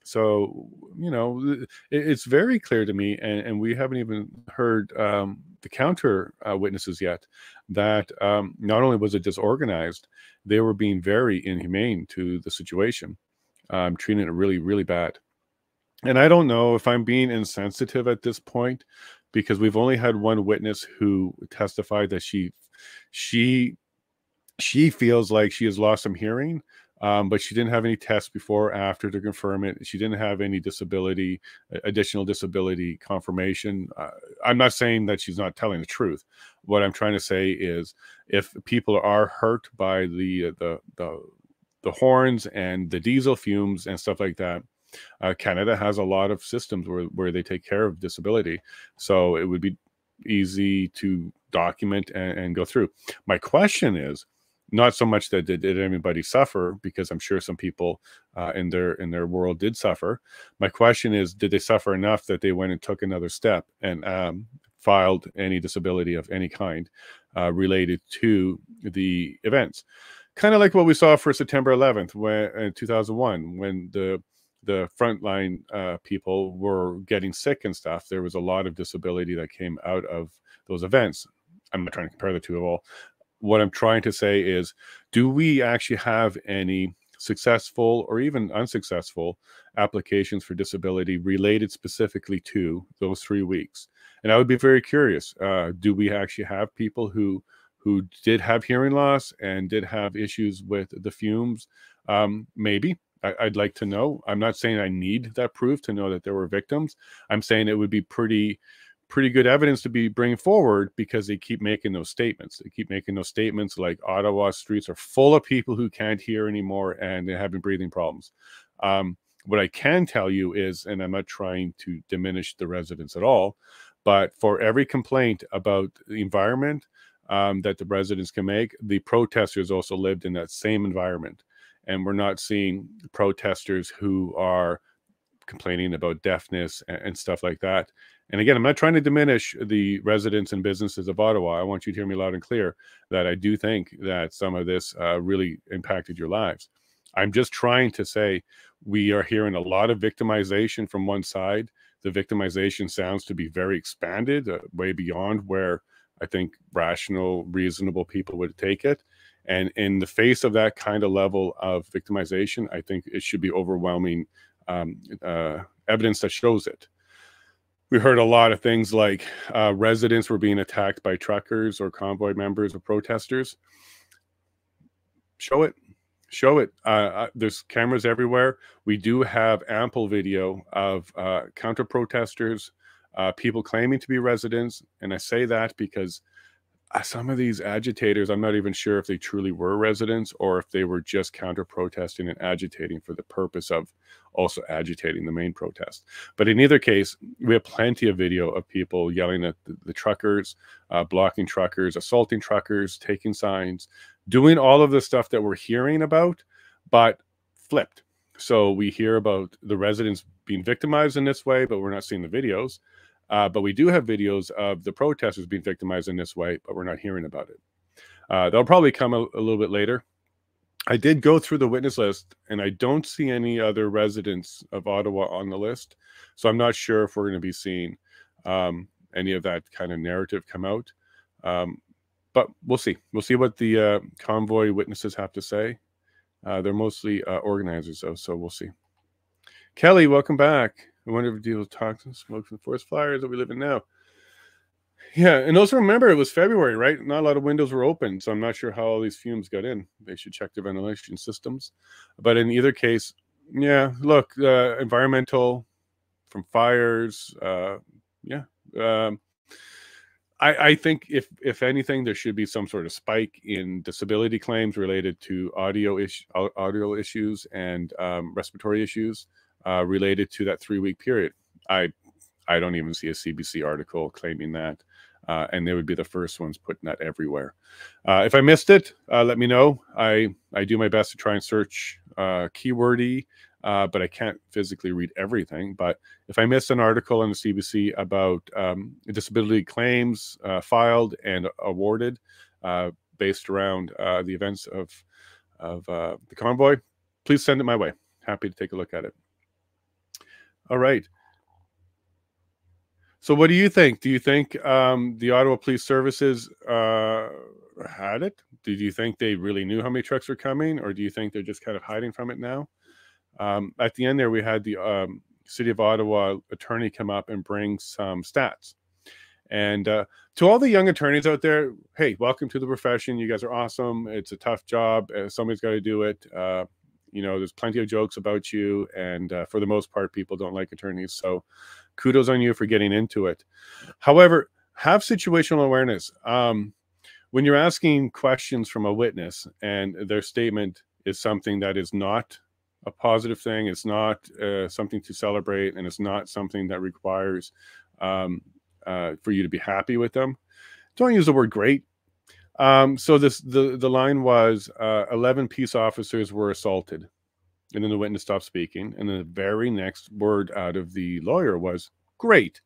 So, you know, it's very clear to me, and we haven't even heard the counter witnesses yet, that not only was it disorganized, they were being very inhumane to the situation, treating it really, really bad. And I don't know if I'm being insensitive at this point, because we've only had one witness who testified that she feels like she has lost some hearing, but she didn't have any tests before or after to confirm it. She didn't have any additional disability confirmation. I'm not saying that she's not telling the truth. What I'm trying to say is, if people are hurt by the horns and the diesel fumes and stuff like that, Canada has a lot of systems where they take care of disability. So it would be easy to document and go through. My question is not so much that did anybody suffer, because I'm sure some people in their world did suffer. My question is, did they suffer enough that they went and took another step and filed any disability of any kind related to the events? Kind of like what we saw for September 11th in 2001, when the frontline people were getting sick and stuff. There was a lot of disability that came out of those events. I'm not trying to compare the two at all. What I'm trying to say is, do we actually have any successful or even unsuccessful applications for disability related specifically to those 3 weeks? And I would be very curious. Do we actually have people who did have hearing loss and did have issues with the fumes? Maybe. I'd like to know. I'm not saying I need that proof to know that there were victims. I'm saying it would be pretty good evidence to be bringing forward, because they keep making those statements. They keep making those statements like Ottawa streets are full of people who can't hear anymore and they're having breathing problems. What I can tell you is, and I'm not trying to diminish the residents at all, but for every complaint about the environment that the residents can make, the protesters also lived in that same environment. And we're not seeing protesters who are complaining about deafness and stuff like that. And again, I'm not trying to diminish the residents and businesses of Ottawa. I want you to hear me loud and clear that I do think that some of this really impacted your lives. I'm just trying to say, we are hearing a lot of victimization from one side. The victimization sounds to be very expanded, way beyond where I think rational, reasonable people would take it. And in the face of that kind of level of victimization, I think it should be overwhelming evidence that shows it. We heard a lot of things like residents were being attacked by truckers or convoy members or protesters. Show it. Show it. There's cameras everywhere. We do have ample video of counter protesters, people claiming to be residents. And I say that because some of these agitators, I'm not even sure if they truly were residents or if they were just counter-protesting and agitating for the purpose of also agitating the main protest. But in either case, we have plenty of video of people yelling at the truckers, blocking truckers, assaulting truckers, taking signs, doing all of the stuff that we're hearing about, but flipped. So we hear about the residents being victimized in this way, but we're not seeing the videos. But we do have videos of the protesters being victimized in this way, but we're not hearing about it. They'll probably come a little bit later. I did go through the witness list, and I don't see any other residents of Ottawa on the list. So I'm not sure if we're going to be seeing any of that kind of narrative come out. But we'll see. We'll see what the convoy witnesses have to say. They're mostly organizers, though, so we'll see. Kelly, welcome back. I wonder if we deal with toxins, smoke from forest fires that we live in now. Yeah, and also remember, it was February, right? Not a lot of windows were open, so I'm not sure how all these fumes got in. They should check their ventilation systems. But in either case, yeah, look, environmental from fires, I think if anything, there should be some sort of spike in disability claims related to audio issues and respiratory issues related to that 3-week period. I don't even see a CBC article claiming that. and they would be the first ones putting that everywhere. If I missed it, let me know. I do my best to try and search keywordy, but I can't physically read everything. But if I missed an article in the CBC about disability claims filed and awarded based around the events of the convoy, please send it my way. Happy to take a look at it. All right. So what do you think? Do you think the Ottawa Police Services had it? Did you think they really knew how many trucks were coming, or do you think they're just kind of hiding from it now? At the end there, we had the City of Ottawa attorney come up and bring some stats. And to all the young attorneys out there, hey, welcome to the profession. You guys are awesome. It's a tough job. Somebody's got to do it. You know, there's plenty of jokes about you. And for the most part, people don't like attorneys. So kudos on you for getting into it. However, have situational awareness. When you're asking questions from a witness and their statement is something that is not a positive thing, it's not something to celebrate, and it's not something that requires for you to be happy with them, don't use the word great. So the line was 11 peace officers were assaulted, and then the witness stopped speaking, and then the very next word out of the lawyer was great.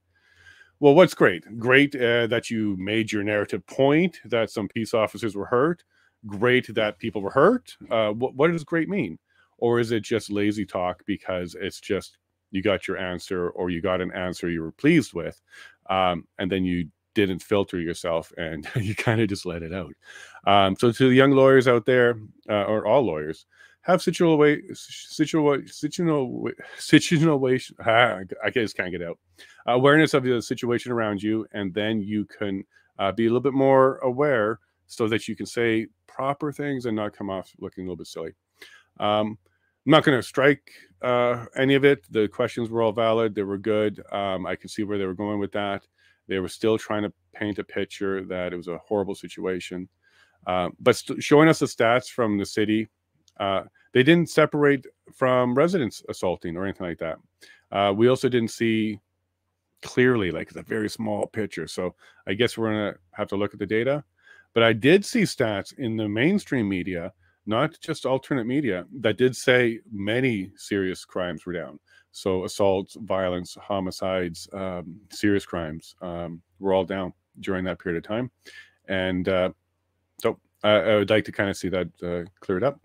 Well, what's great? Great that you made your narrative point that some peace officers were hurt. Great that people were hurt. What does great mean? Or is it just lazy talk because it's just you got your answer, or you got an answer you were pleased with, and then you didn't filter yourself and you kind of just let it out. So to the young lawyers out there, or all lawyers, have situational I just can't get out. Awareness of the situation around you, and then you can be a little bit more aware so that you can say proper things and not come off looking a little bit silly. I'm not going to strike any of it. The questions were all valid. They were good. I can see where they were going with that. They were still trying to paint a picture that it was a horrible situation. But showing us the stats from the city, they didn't separate from residents assaulting or anything like that. We also didn't see clearly, like, the very small picture. So I guess we're going to have to look at the data. But I did see stats in the mainstream media, not just alternate media, that did say many serious crimes were down. So assaults, violence, homicides, serious crimes were all down during that period of time. And so I would like to kind of see that cleared up.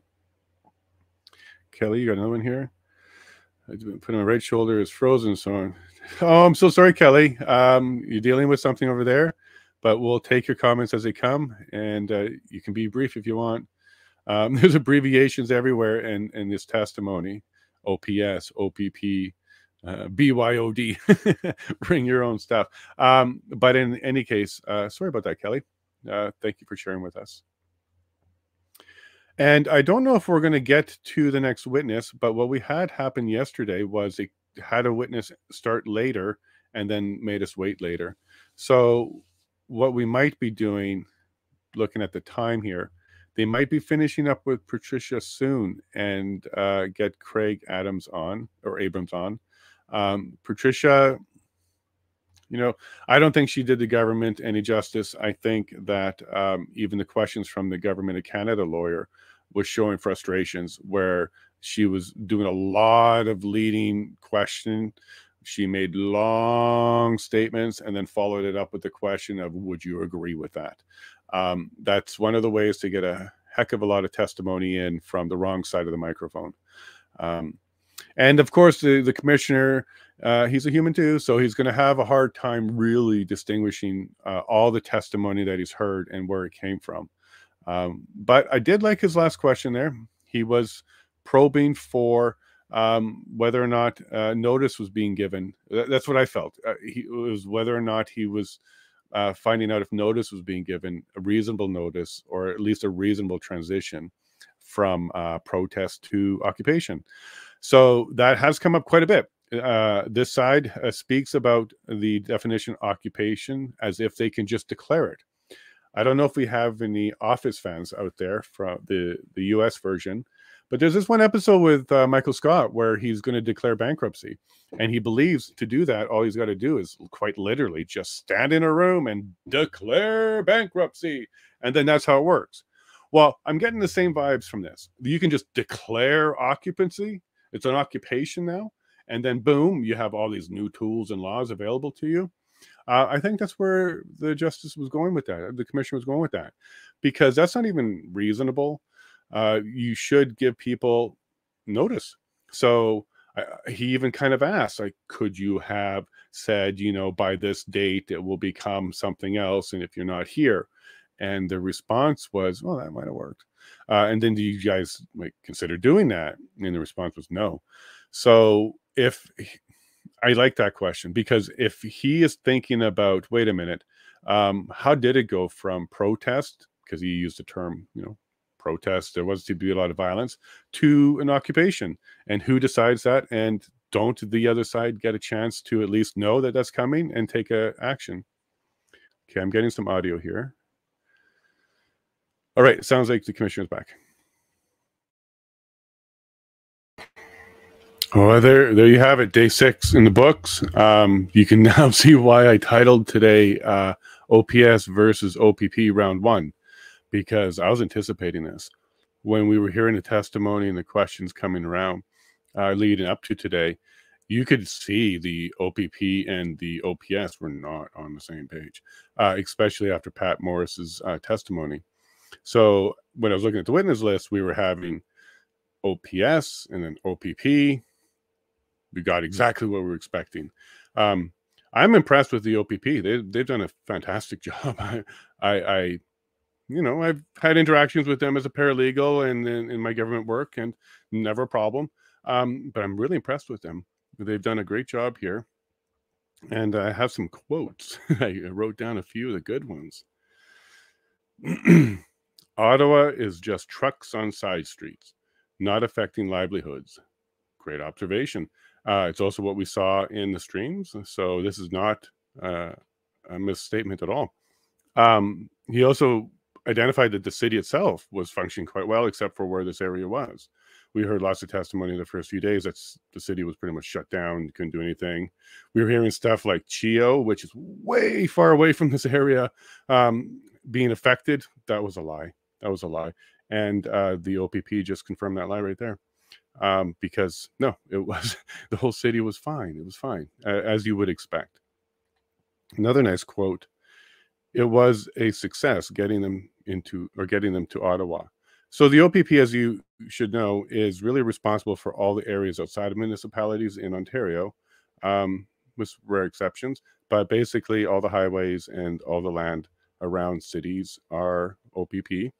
Kelly, you got another one here? I've been putting my right shoulder is frozen. So, oh, I'm so sorry, Kelly. You're dealing with something over there, but we'll take your comments as they come, and you can be brief if you want. There's abbreviations everywhere in this testimony. OPS, OPP, BYOD. Bring your own stuff. But in any case, sorry about that, Kelly. Thank you for sharing with us. And I don't know if we're going to get to the next witness, but what we had happen yesterday was it had a witness start later and then made us wait later. So what we might be doing, looking at the time here, they might be finishing up with Patricia soon and get Craig Adams on, or Abrams on. Patricia, you know, I don't think she did the government any justice. I think that even the questions from the Government of Canada lawyer was showing frustrations where she was doing a lot of leading questioning. She made long statements and then followed it up with the question of, would you agree with that? That's one of the ways to get a heck of a lot of testimony in from the wrong side of the microphone. And of course, the commissioner, he's a human too, so he's going to have a hard time really distinguishing all the testimony that he's heard and where it came from. But I did like his last question there. He was probing for whether or not notice was being given. That's what I felt. It was whether or not he was finding out if notice was being given, a reasonable notice, or at least a reasonable transition from protest to occupation. So that has come up quite a bit. This side speaks about the definition occupation as if they can just declare it. I don't know if we have any Office fans out there from the US version, But there's this one episode with Michael Scott where he's going to declare bankruptcy. And he believes to do that, all he's got to do is quite literally just stand in a room and declare bankruptcy. And then that's how it works. Well, I'm getting the same vibes from this. You can just declare occupancy. It's an occupation now. And then boom, you have all these new tools and laws available to you. I think that's where the justice was going with that. The commission was going with that, because that's not even reasonable. You should give people notice. So he even kind of asked, like, could you have said, you know, by this date it will become something else, and if you're not here? And the response was, well, that might have worked. And then do you guys like consider doing that? And the response was no. So if I like that question, because if he is thinking about, wait a minute, how did it go from protest, because he used the term, you know, protest, there was to be a lot of violence, to an occupation, and who decides that? And don't the other side get a chance to at least know that that's coming and take action? Okay, I'm getting some audio here. All right, it sounds like the commissioner's back. Oh, there you have it, day 6 in the books. You can now see why I titled today OPS versus OPP round 1, because I was anticipating this. When we were hearing the testimony and the questions coming around leading up to today, you could see the OPP and the OPS were not on the same page, especially after Pat Morris's testimony. So when I was looking at the witness list, we were having OPS and then OPP. We got exactly what we were expecting. I'm impressed with the OPP. They've done a fantastic job. I you know, I've had interactions with them as a paralegal and in my government work, and never a problem. But I'm really impressed with them. They've done a great job here. And I have some quotes. I wrote down a few of the good ones. Ottawa is just trucks on side streets, not affecting livelihoods. Great observation. It's also what we saw in the streams. So this is not a misstatement at all. He also identified that the city itself was functioning quite well, except for where this area was. We heard lots of testimony in the first few days that the city was pretty much shut down, couldn't do anything. We were hearing stuff like Chio, which is way far away from this area, being affected. That was a lie. That was a lie. And the OPP just confirmed that lie right there. Because no, it was, the whole city was fine. It was fine, as you would expect. Another nice quote. It was a success getting them to Ottawa. So the OPP, as you should know, is really responsible for all the areas outside of municipalities in Ontario, with rare exceptions. But basically, all the highways and all the land around cities are OPP.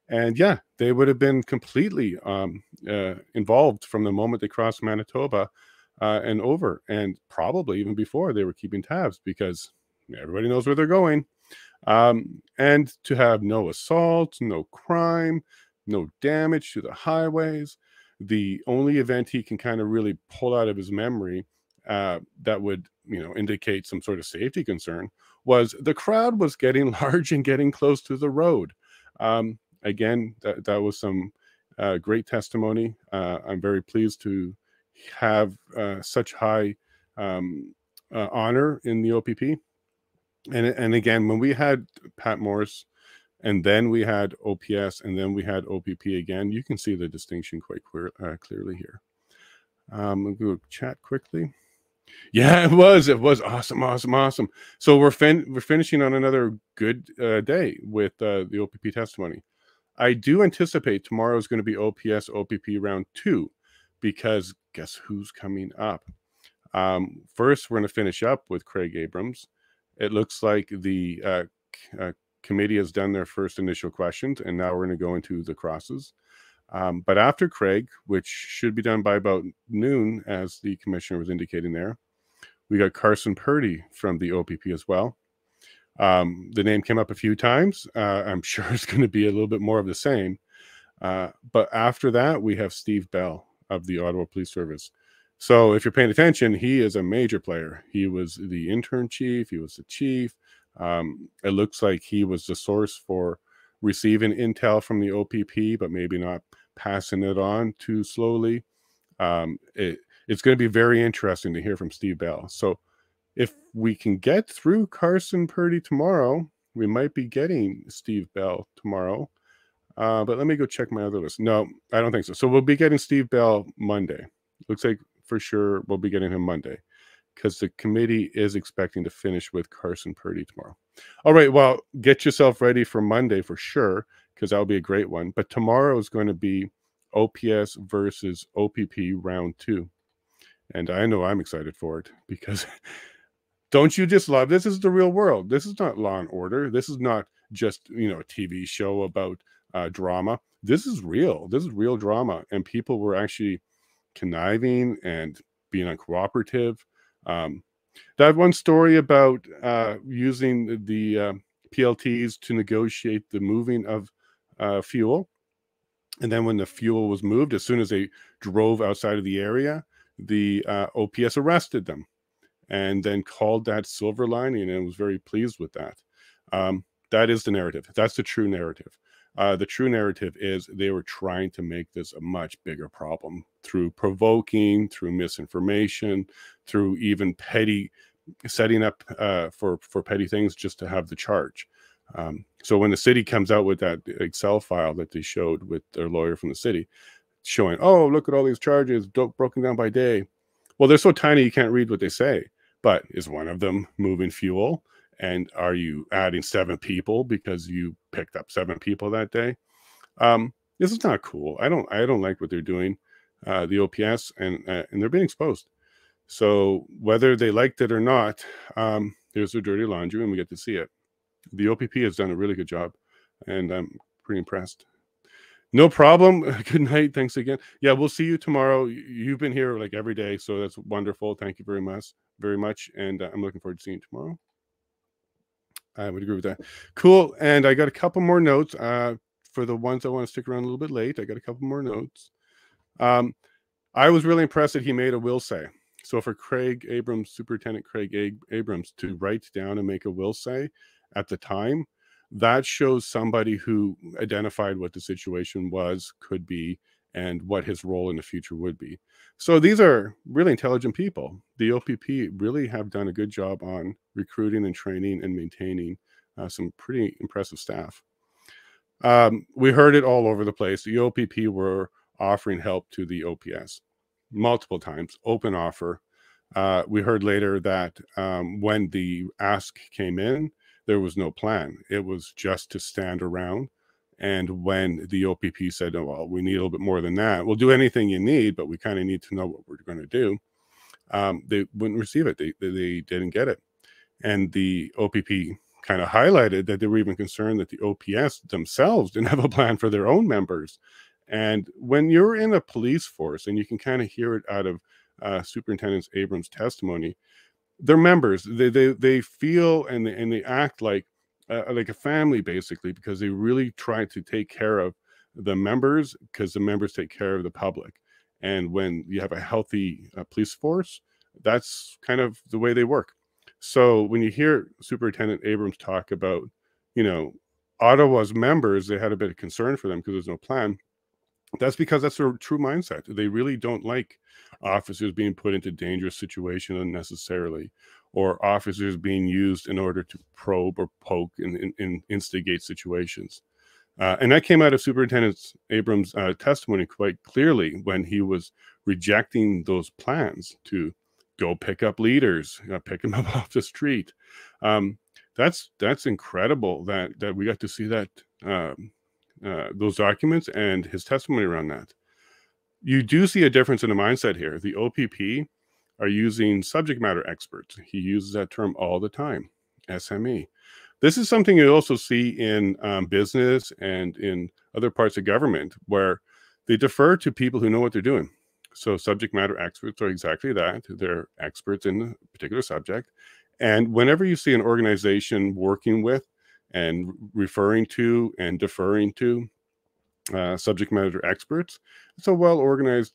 And yeah, they would have been completely involved from the moment they crossed Manitoba and over, and probably even before they were keeping tabs, because everybody knows where they're going. And to have no assault, no crime, no damage to the highways. The only event he can kind of really pull out of his memory that would, you know, indicate some sort of safety concern was the crowd was getting large and getting close to the road. Again, that was some great testimony. I'm very pleased to have such high honor in the OPP. And again, when we had Pat Morris, and then we had OPS, and then we had OPP again, you can see the distinction quite clearly here. We'll go chat quickly. Yeah, it was awesome. So we're finishing on another good day with the OPP testimony. I do anticipate tomorrow is going to be OPS OPP round 2, because guess who's coming up? First, we're going to finish up with Craig Abrams. It looks like the committee has done their first initial questions, and now we're going to go into the crosses. But after Craig, which should be done by about noon, as the commissioner was indicating there, we got Carson Purdy from the OPP as well. The name came up a few times. I'm sure it's going to be a little bit more of the same. But after that, we have Steve Bell of the Ottawa Police Service. So if you're paying attention, he is a major player. He was the intern chief. He was the chief. It looks like he was the source for receiving intel from the OPP, but maybe not passing it on too slowly. It's going to be very interesting to hear from Steve Bell. So if we can get through Carson Purdy tomorrow, we might be getting Steve Bell tomorrow. But let me go check my other list. No, I don't think so. So we'll be getting Steve Bell Monday. Looks like for sure we'll be getting him Monday, because the committee is expecting to finish with Carson Purdy tomorrow. All right, well, get yourself ready for Monday for sure, because that'll be a great one. But tomorrow is going to be OPS versus OPP round 2. And I know I'm excited for it, because don't you just love, this is the real world. This is not Law and Order. This is not just, you know, a TV show about drama. This is real. This is real drama. And people were actually conniving and being uncooperative. That one story about using the PLTs to negotiate the moving of fuel. And then when the fuel was moved, as soon as they drove outside of the area, the OPS arrested them and then called that silver lining, and was very pleased with that. That is the narrative. That's the true narrative. The true narrative is they were trying to make this a much bigger problem through provoking, through misinformation, through even petty setting up for petty things just to have the charge. So when the city comes out with that Excel file that they showed with their lawyer from the city, showing, oh, look at all these charges broken down by day. Well, they're so tiny you can't read what they say. But is one of them moving fuel? And are you adding 7 people because you picked up 7 people that day? This is not cool. I don't like what they're doing, the OPS, and they're being exposed. So whether they liked it or not, there's their dirty laundry, and we get to see it. The OPP has done a really good job, and I'm pretty impressed. No problem. Good night. Thanks again. Yeah, we'll see you tomorrow. You've been here like every day, so that's wonderful. Thank you very much. And I'm looking forward to seeing you tomorrow. I would agree with that. Cool. And I got a couple more notes for the ones I want to stick around a little bit late. I got a couple more notes. I was really impressed that he made a will say. So for Craig Abrams, Superintendent Craig Abrams, to write down and make a will say at the time, that shows somebody who identified what the situation was, could be, and what his role in the future would be. So these are really intelligent people. The OPP really have done a good job on recruiting and training and maintaining some pretty impressive staff. We heard it all over the place. The OPP were offering help to the OPS multiple times, open offer. We heard later that when the ask came in, there was no plan. It was just to stand around. And when the OPP said, oh, well, we need a little bit more than that, we'll do anything you need, but we kind of need to know what we're going to do. They wouldn't receive it. They didn't get it. And the OPP kind of highlighted that they were even concerned that the OPS themselves didn't have a plan for their own members. And when you're in a police force, and you can kind of hear it out of Superintendent Abrams' testimony, their members, they feel and they act like a family, basically, because they really try to take care of the members, because the members take care of the public. And when you have a healthy police force, that's kind of the way they work. So when you hear Superintendent Abrams talk about, you know, Ottawa's members, they had a bit of concern for them because there's no plan. That's because that's their true mindset. They really don't like officers being put into dangerous situations unnecessarily, or officers being used in order to probe or poke and instigate situations. And that came out of Superintendent Abrams' testimony quite clearly when he was rejecting those plans to go pick up leaders, pick them up off the street. That's incredible that we got to see that those documents and his testimony around that. You do see a difference in the mindset here. The OPP are using subject matter experts. He uses that term all the time, SME. This is something you also see in business and in other parts of government, where they defer to people who know what they're doing. So subject matter experts are exactly that. They're experts in a particular subject. And whenever you see an organization working with and referring to and deferring to subject matter experts, it's a well-organized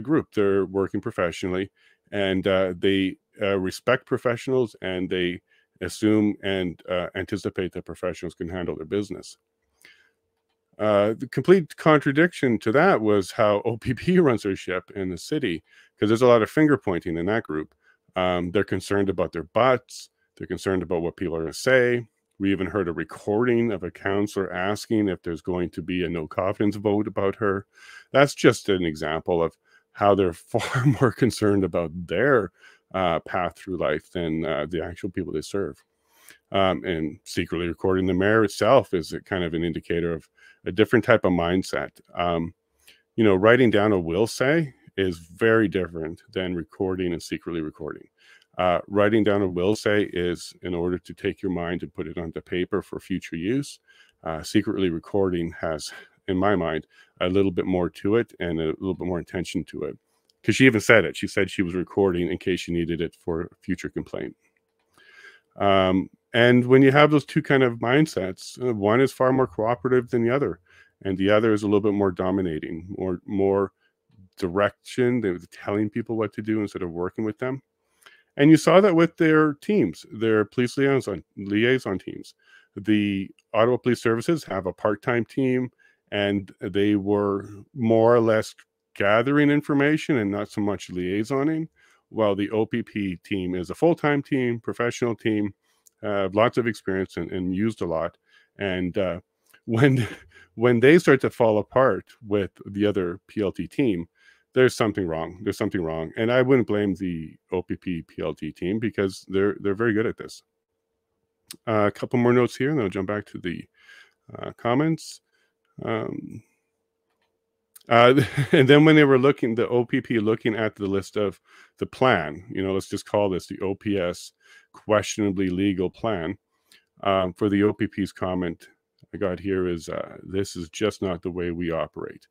group. They're working professionally, and they respect professionals, and they assume and anticipate that professionals can handle their business. The complete contradiction to that was how OPP runs their ship in the city, because there's a lot of finger pointing in that group. They're concerned about their butts. They're concerned about what people are going to say. We even heard a recording of a counselor asking if there's going to be a no confidence vote about her. That's just an example of how they're far more concerned about their path through life than the actual people they serve. And secretly recording the mayor itself is a kind of an indicator of a different type of mindset. You know, writing down a will say is very different than recording and secretly recording. Writing down a will say is in order to take your mind and put it onto paper for future use. Secretly recording has, in my mind, a little bit more to it and a little bit more intention to it. Because she even said it. She said she was recording in case she needed it for a future complaint. And when you have those two kind of mindsets, one is far more cooperative than the other, and the other is a little bit more dominating, more direction. They're telling people what to do instead of working with them. And you saw that with their teams, their police liaison teams. The Ottawa Police Services have a part-time team, and they were more or less gathering information and not so much liaisoning, while the OPP team is a full-time team, professional team, lots of experience and used a lot. And when they start to fall apart with the other PLT team, there's something wrong. There's something wrong. And I wouldn't blame the OPP PLT team because they're very good at this. A couple more notes here, and then I'll jump back to the comments. And then when they were looking, the OPP looking at the list of the plan, you know, let's just call this the OPS questionably legal plan. For the OPP's comment I got here is, this is just not the way we operate.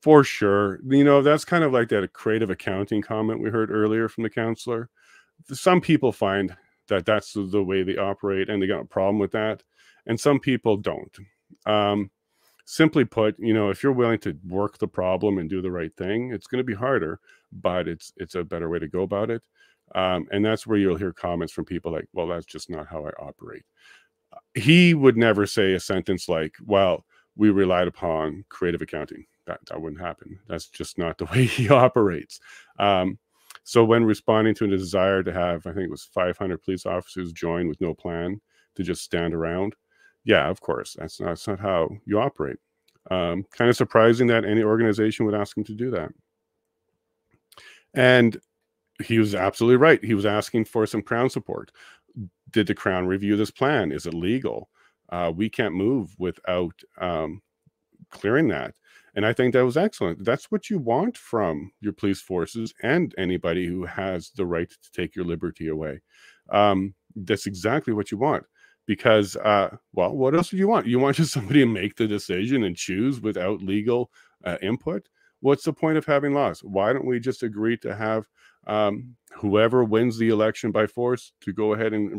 For sure. You know, that's kind of like that creative accounting comment we heard earlier from the counselor. Some people find that that's the way they operate and they got a problem with that. And some people don't. Simply put, you know, if you're willing to work the problem and do the right thing, it's going to be harder, but it's a better way to go about it. And that's where you'll hear comments from people like, well, that's just not how I operate. He would never say a sentence like, well, we relied upon creative accounting. That wouldn't happen. That's just not the way he operates. So when responding to a desire to have, I think it was 500 police officers join with no plan to just stand around, yeah, of course, that's not how you operate. Kind of surprising that any organization would ask him to do that. And he was absolutely right. He was asking for some Crown support. Did the Crown review this plan? Is it legal? We can't move without clearing that. And I think that was excellent. That's what you want from your police forces and anybody who has the right to take your liberty away. That's exactly what you want. Because, well, what else do you want? You want just somebody to make the decision and choose without legal input? What's the point of having laws? Why don't we just agree to have whoever wins the election by force to go ahead and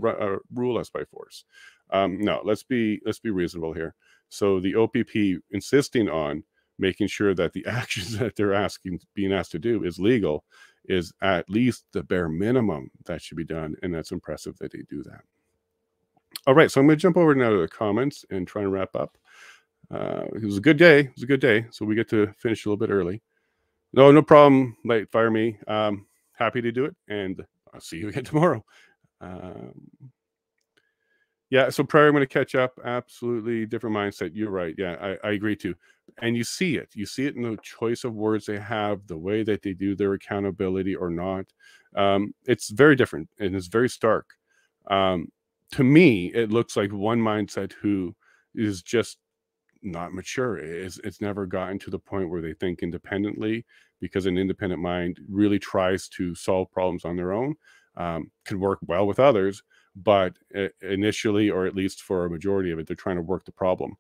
rule us by force? No, let's be reasonable here. So the OPP insisting on making sure that the actions that they're being asked to do is legal is at least the bare minimum that should be done, and that's impressive that they do that. All right, so I'm going to jump over now to the comments and try and wrap up. It was a good day. It was a good day, so we get to finish a little bit early. No problem. Like, fire me. Happy to do it, and I'll see you again tomorrow. Yeah, so prior, I'm going to catch up. Absolutely different mindset. You're right. Yeah, I agree too. And you see it. You see it in the choice of words they have, the way that they do their accountability or not. It's very different, and it's very stark. To me, it looks like one mindset who is just not mature. It's never gotten to the point where they think independently, because an independent mind really tries to solve problems on their own, can work well with others, but initially, or at least for a majority of it, they're trying to work the problem.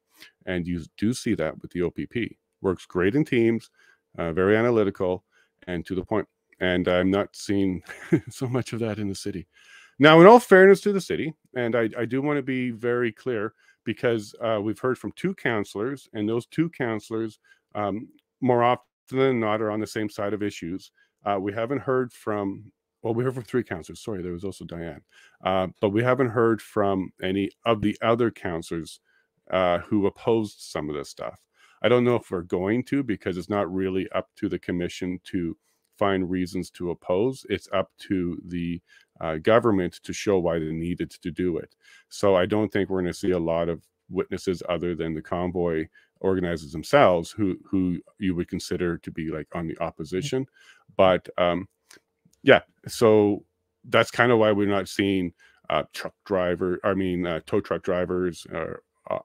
And you do see that with the OPP. Works great in teams, very analytical and to the point. And I'm not seeing so much of that in the city. Now, in all fairness to the city, and I do want to be very clear, because we've heard from two counselors, and those two counselors, more often than not, are on the same side of issues. We haven't heard from, well, we heard from three counselors. Sorry, there was also Diane. But we haven't heard from any of the other counselors who opposed some of this stuff. I don't know if we're going to, because it's not really up to the commission to find reasons to oppose. It's up to the government to show why they needed to do it. So I don't think we're going to see a lot of witnesses other than the convoy organizers themselves, who you would consider to be like on the opposition. But yeah, so that's kind of why we're not seeing tow truck drivers,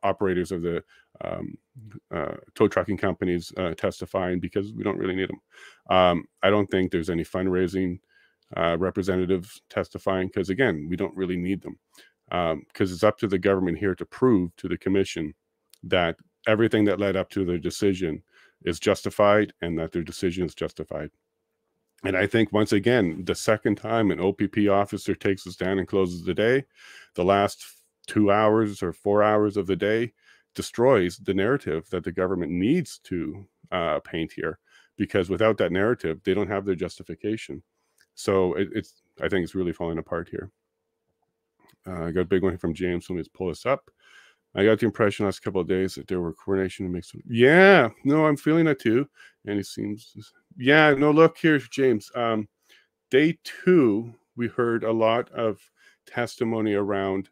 operators of the tow trucking companies testifying, because we don't really need them. I don't think there's any fundraising representatives testifying, because again, we don't really need them, because it's up to the government here to prove to the commission that everything that led up to their decision is justified, and that their decision is justified. And I think, once again, the second time an OPP officer takes a stand and closes the day, the last 2 hours or 4 hours of the day destroys the narrative that the government needs to paint here, because without that narrative, they don't have their justification. So I think it's really falling apart here. I got a big one from James. Let me just pull this up. I got the impression last couple of days that there were coordination to make some. Yeah, no, I'm feeling that too. And it seems, yeah, no, look here, James. Day 2, we heard a lot of testimony around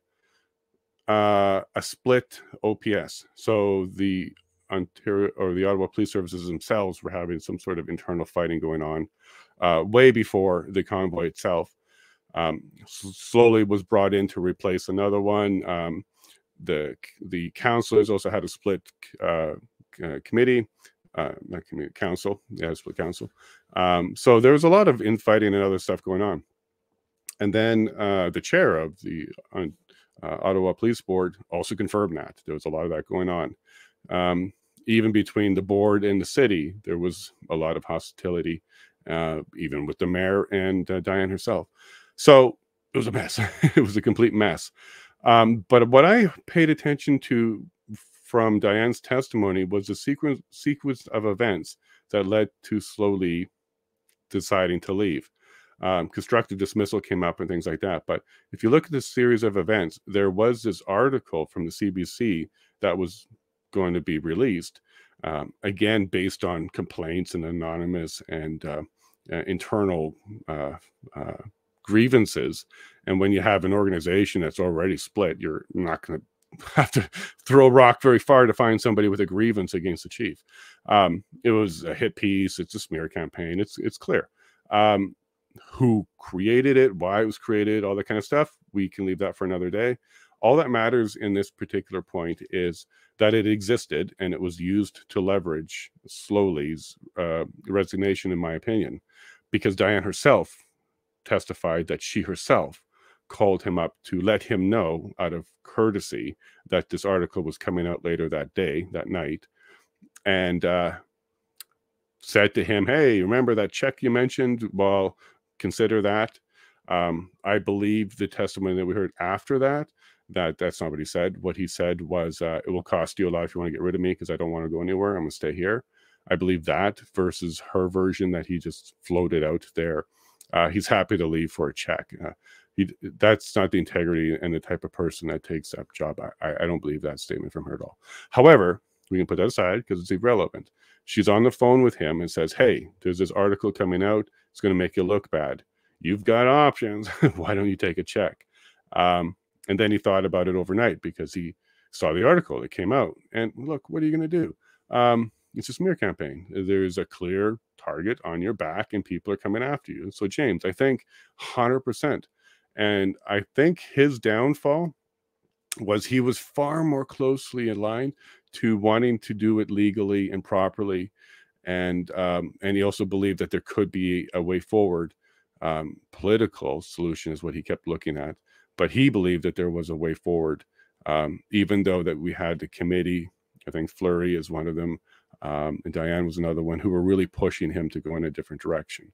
a split OPS. So the Ontario or the Ottawa Police Services themselves were having some sort of internal fighting going on way before the convoy itself. Slowly was brought in to replace another one. The councillors also had a split committee, not committee, council. Yeah, split council. So there was a lot of infighting and other stuff going on. And then the chair of the Ottawa Police Board also confirmed that there was a lot of that going on. Even between the board and the city, there was a lot of hostility, even with the mayor and Diane herself. So it was a mess. It was a complete mess. But what I paid attention to from Diane's testimony was the sequence of events that led to slowly deciding to leave. Constructive dismissal came up and things like that. But if you look at this series of events, there was this article from the CBC that was going to be released, again, based on complaints and anonymous and internal grievances. And when you have an organization that's already split, you're not going to have to throw a rock very far to find somebody with a grievance against the chief. It was a hit piece. It's a smear campaign. It's clear. Who created it, why it was created, all that kind of stuff, we can leave that for another day. All that matters in this particular point is that it existed, and it was used to leverage Slowly's resignation, in my opinion, because Diane herself testified that she herself called him up to let him know, out of courtesy, that this article was coming out later that day, that night, and said to him, hey, remember that check you mentioned? Well, consider that. I believe the testimony that we heard after that's not what he said. What he said was, it will cost you a lot if you want to get rid of me, because I don't want to go anywhere. I'm going to stay here. I believe that, versus her version that he just floated out there. He's happy to leave for a check. That's not the integrity and the type of person that takes that job. I don't believe that statement from her at all. However, we can put that aside because it's irrelevant. She's on the phone with him and says, hey, there's this article coming out. It's going to make you look bad. You've got options. Why don't you take a check? And then he thought about it overnight, because he saw the article that came out. And look, what are you going to do? It's a smear campaign. There's a clear target on your back, and people are coming after you. So James, I think 100%. And I think his downfall was he was far more closely aligned to wanting to do it legally and properly. And he also believed that there could be a way forward. Political solution is what he kept looking at. But he believed that there was a way forward, even though that we had the committee. I think Fleury is one of them. And Diane was another one, who were really pushing him to go in a different direction.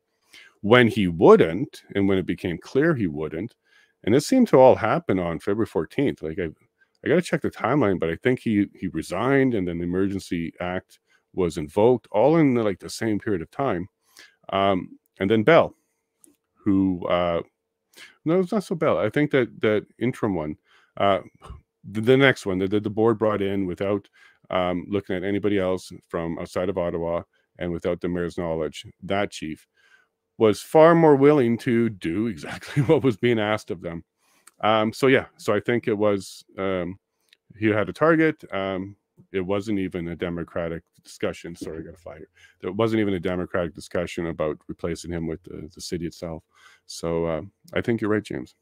When he wouldn't, and when it became clear he wouldn't, and this seemed to all happen on February 14th. Like I got to check the timeline, but I think he resigned, and then the Emergency Act was invoked, all in like the same period of time. And then Bell, who no, it's not so Bell. I think that interim one, the next one that the board brought in without looking at anybody else from outside of Ottawa and without the mayor's knowledge, that chief was far more willing to do exactly what was being asked of them. So I think it was, he had a target. It wasn't even a democratic discussion. Sorry, I got a fire. There wasn't even a democratic discussion about replacing him with the city itself. So I think you're right, James.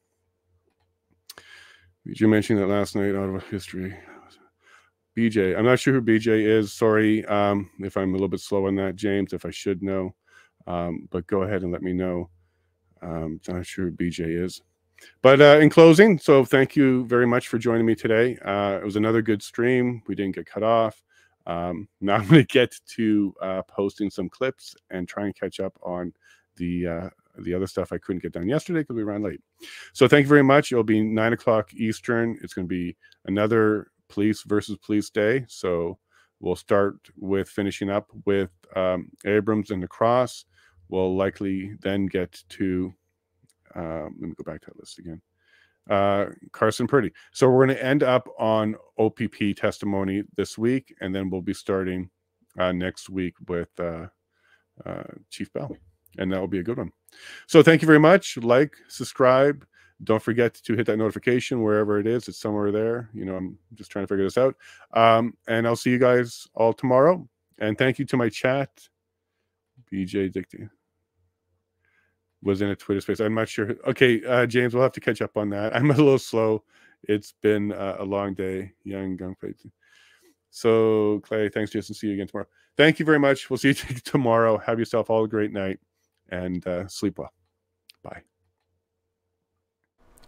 You mentioned that last night out of history. BJ, I'm not sure who BJ is. Sorry if I'm a little bit slow on that, James, if I should know. But go ahead and let me know. I'm not sure who BJ is. But in closing, so thank you very much for joining me today. It was another good stream. We didn't get cut off. Now I'm going to get to posting some clips and try and catch up on the other stuff I couldn't get done yesterday because we ran late. So thank you very much. It'll be 9 o'clock Eastern. It's going to be another police versus police day. So we'll start with finishing up with Abrams and the Cross. We'll likely then get to let me go back to that list again. Carson Purdy. So we're going to end up on OPP testimony this week, and then we'll be starting next week with Chief Bell, and that will be a good one. So thank you very much. Like, subscribe. Don't forget to hit that notification wherever it is. It's somewhere there. You know, I'm just trying to figure this out. And I'll see you guys all tomorrow. And thank you to my chat. BJ Dicty was in a Twitter space. I'm not sure. Okay, James, we'll have to catch up on that. I'm a little slow. It's been a long day. Young Gunfight. So, Clay, thanks, Jason. See you again tomorrow. Thank you very much. We'll see you tomorrow. Have yourself all a great night and sleep well. Bye.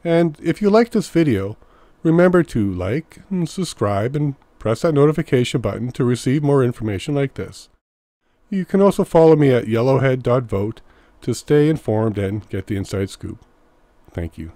And if you liked this video, remember to like and subscribe and press that notification button to receive more information like this. You can also follow me at yellowhead.vote to stay informed and get the inside scoop. Thank you.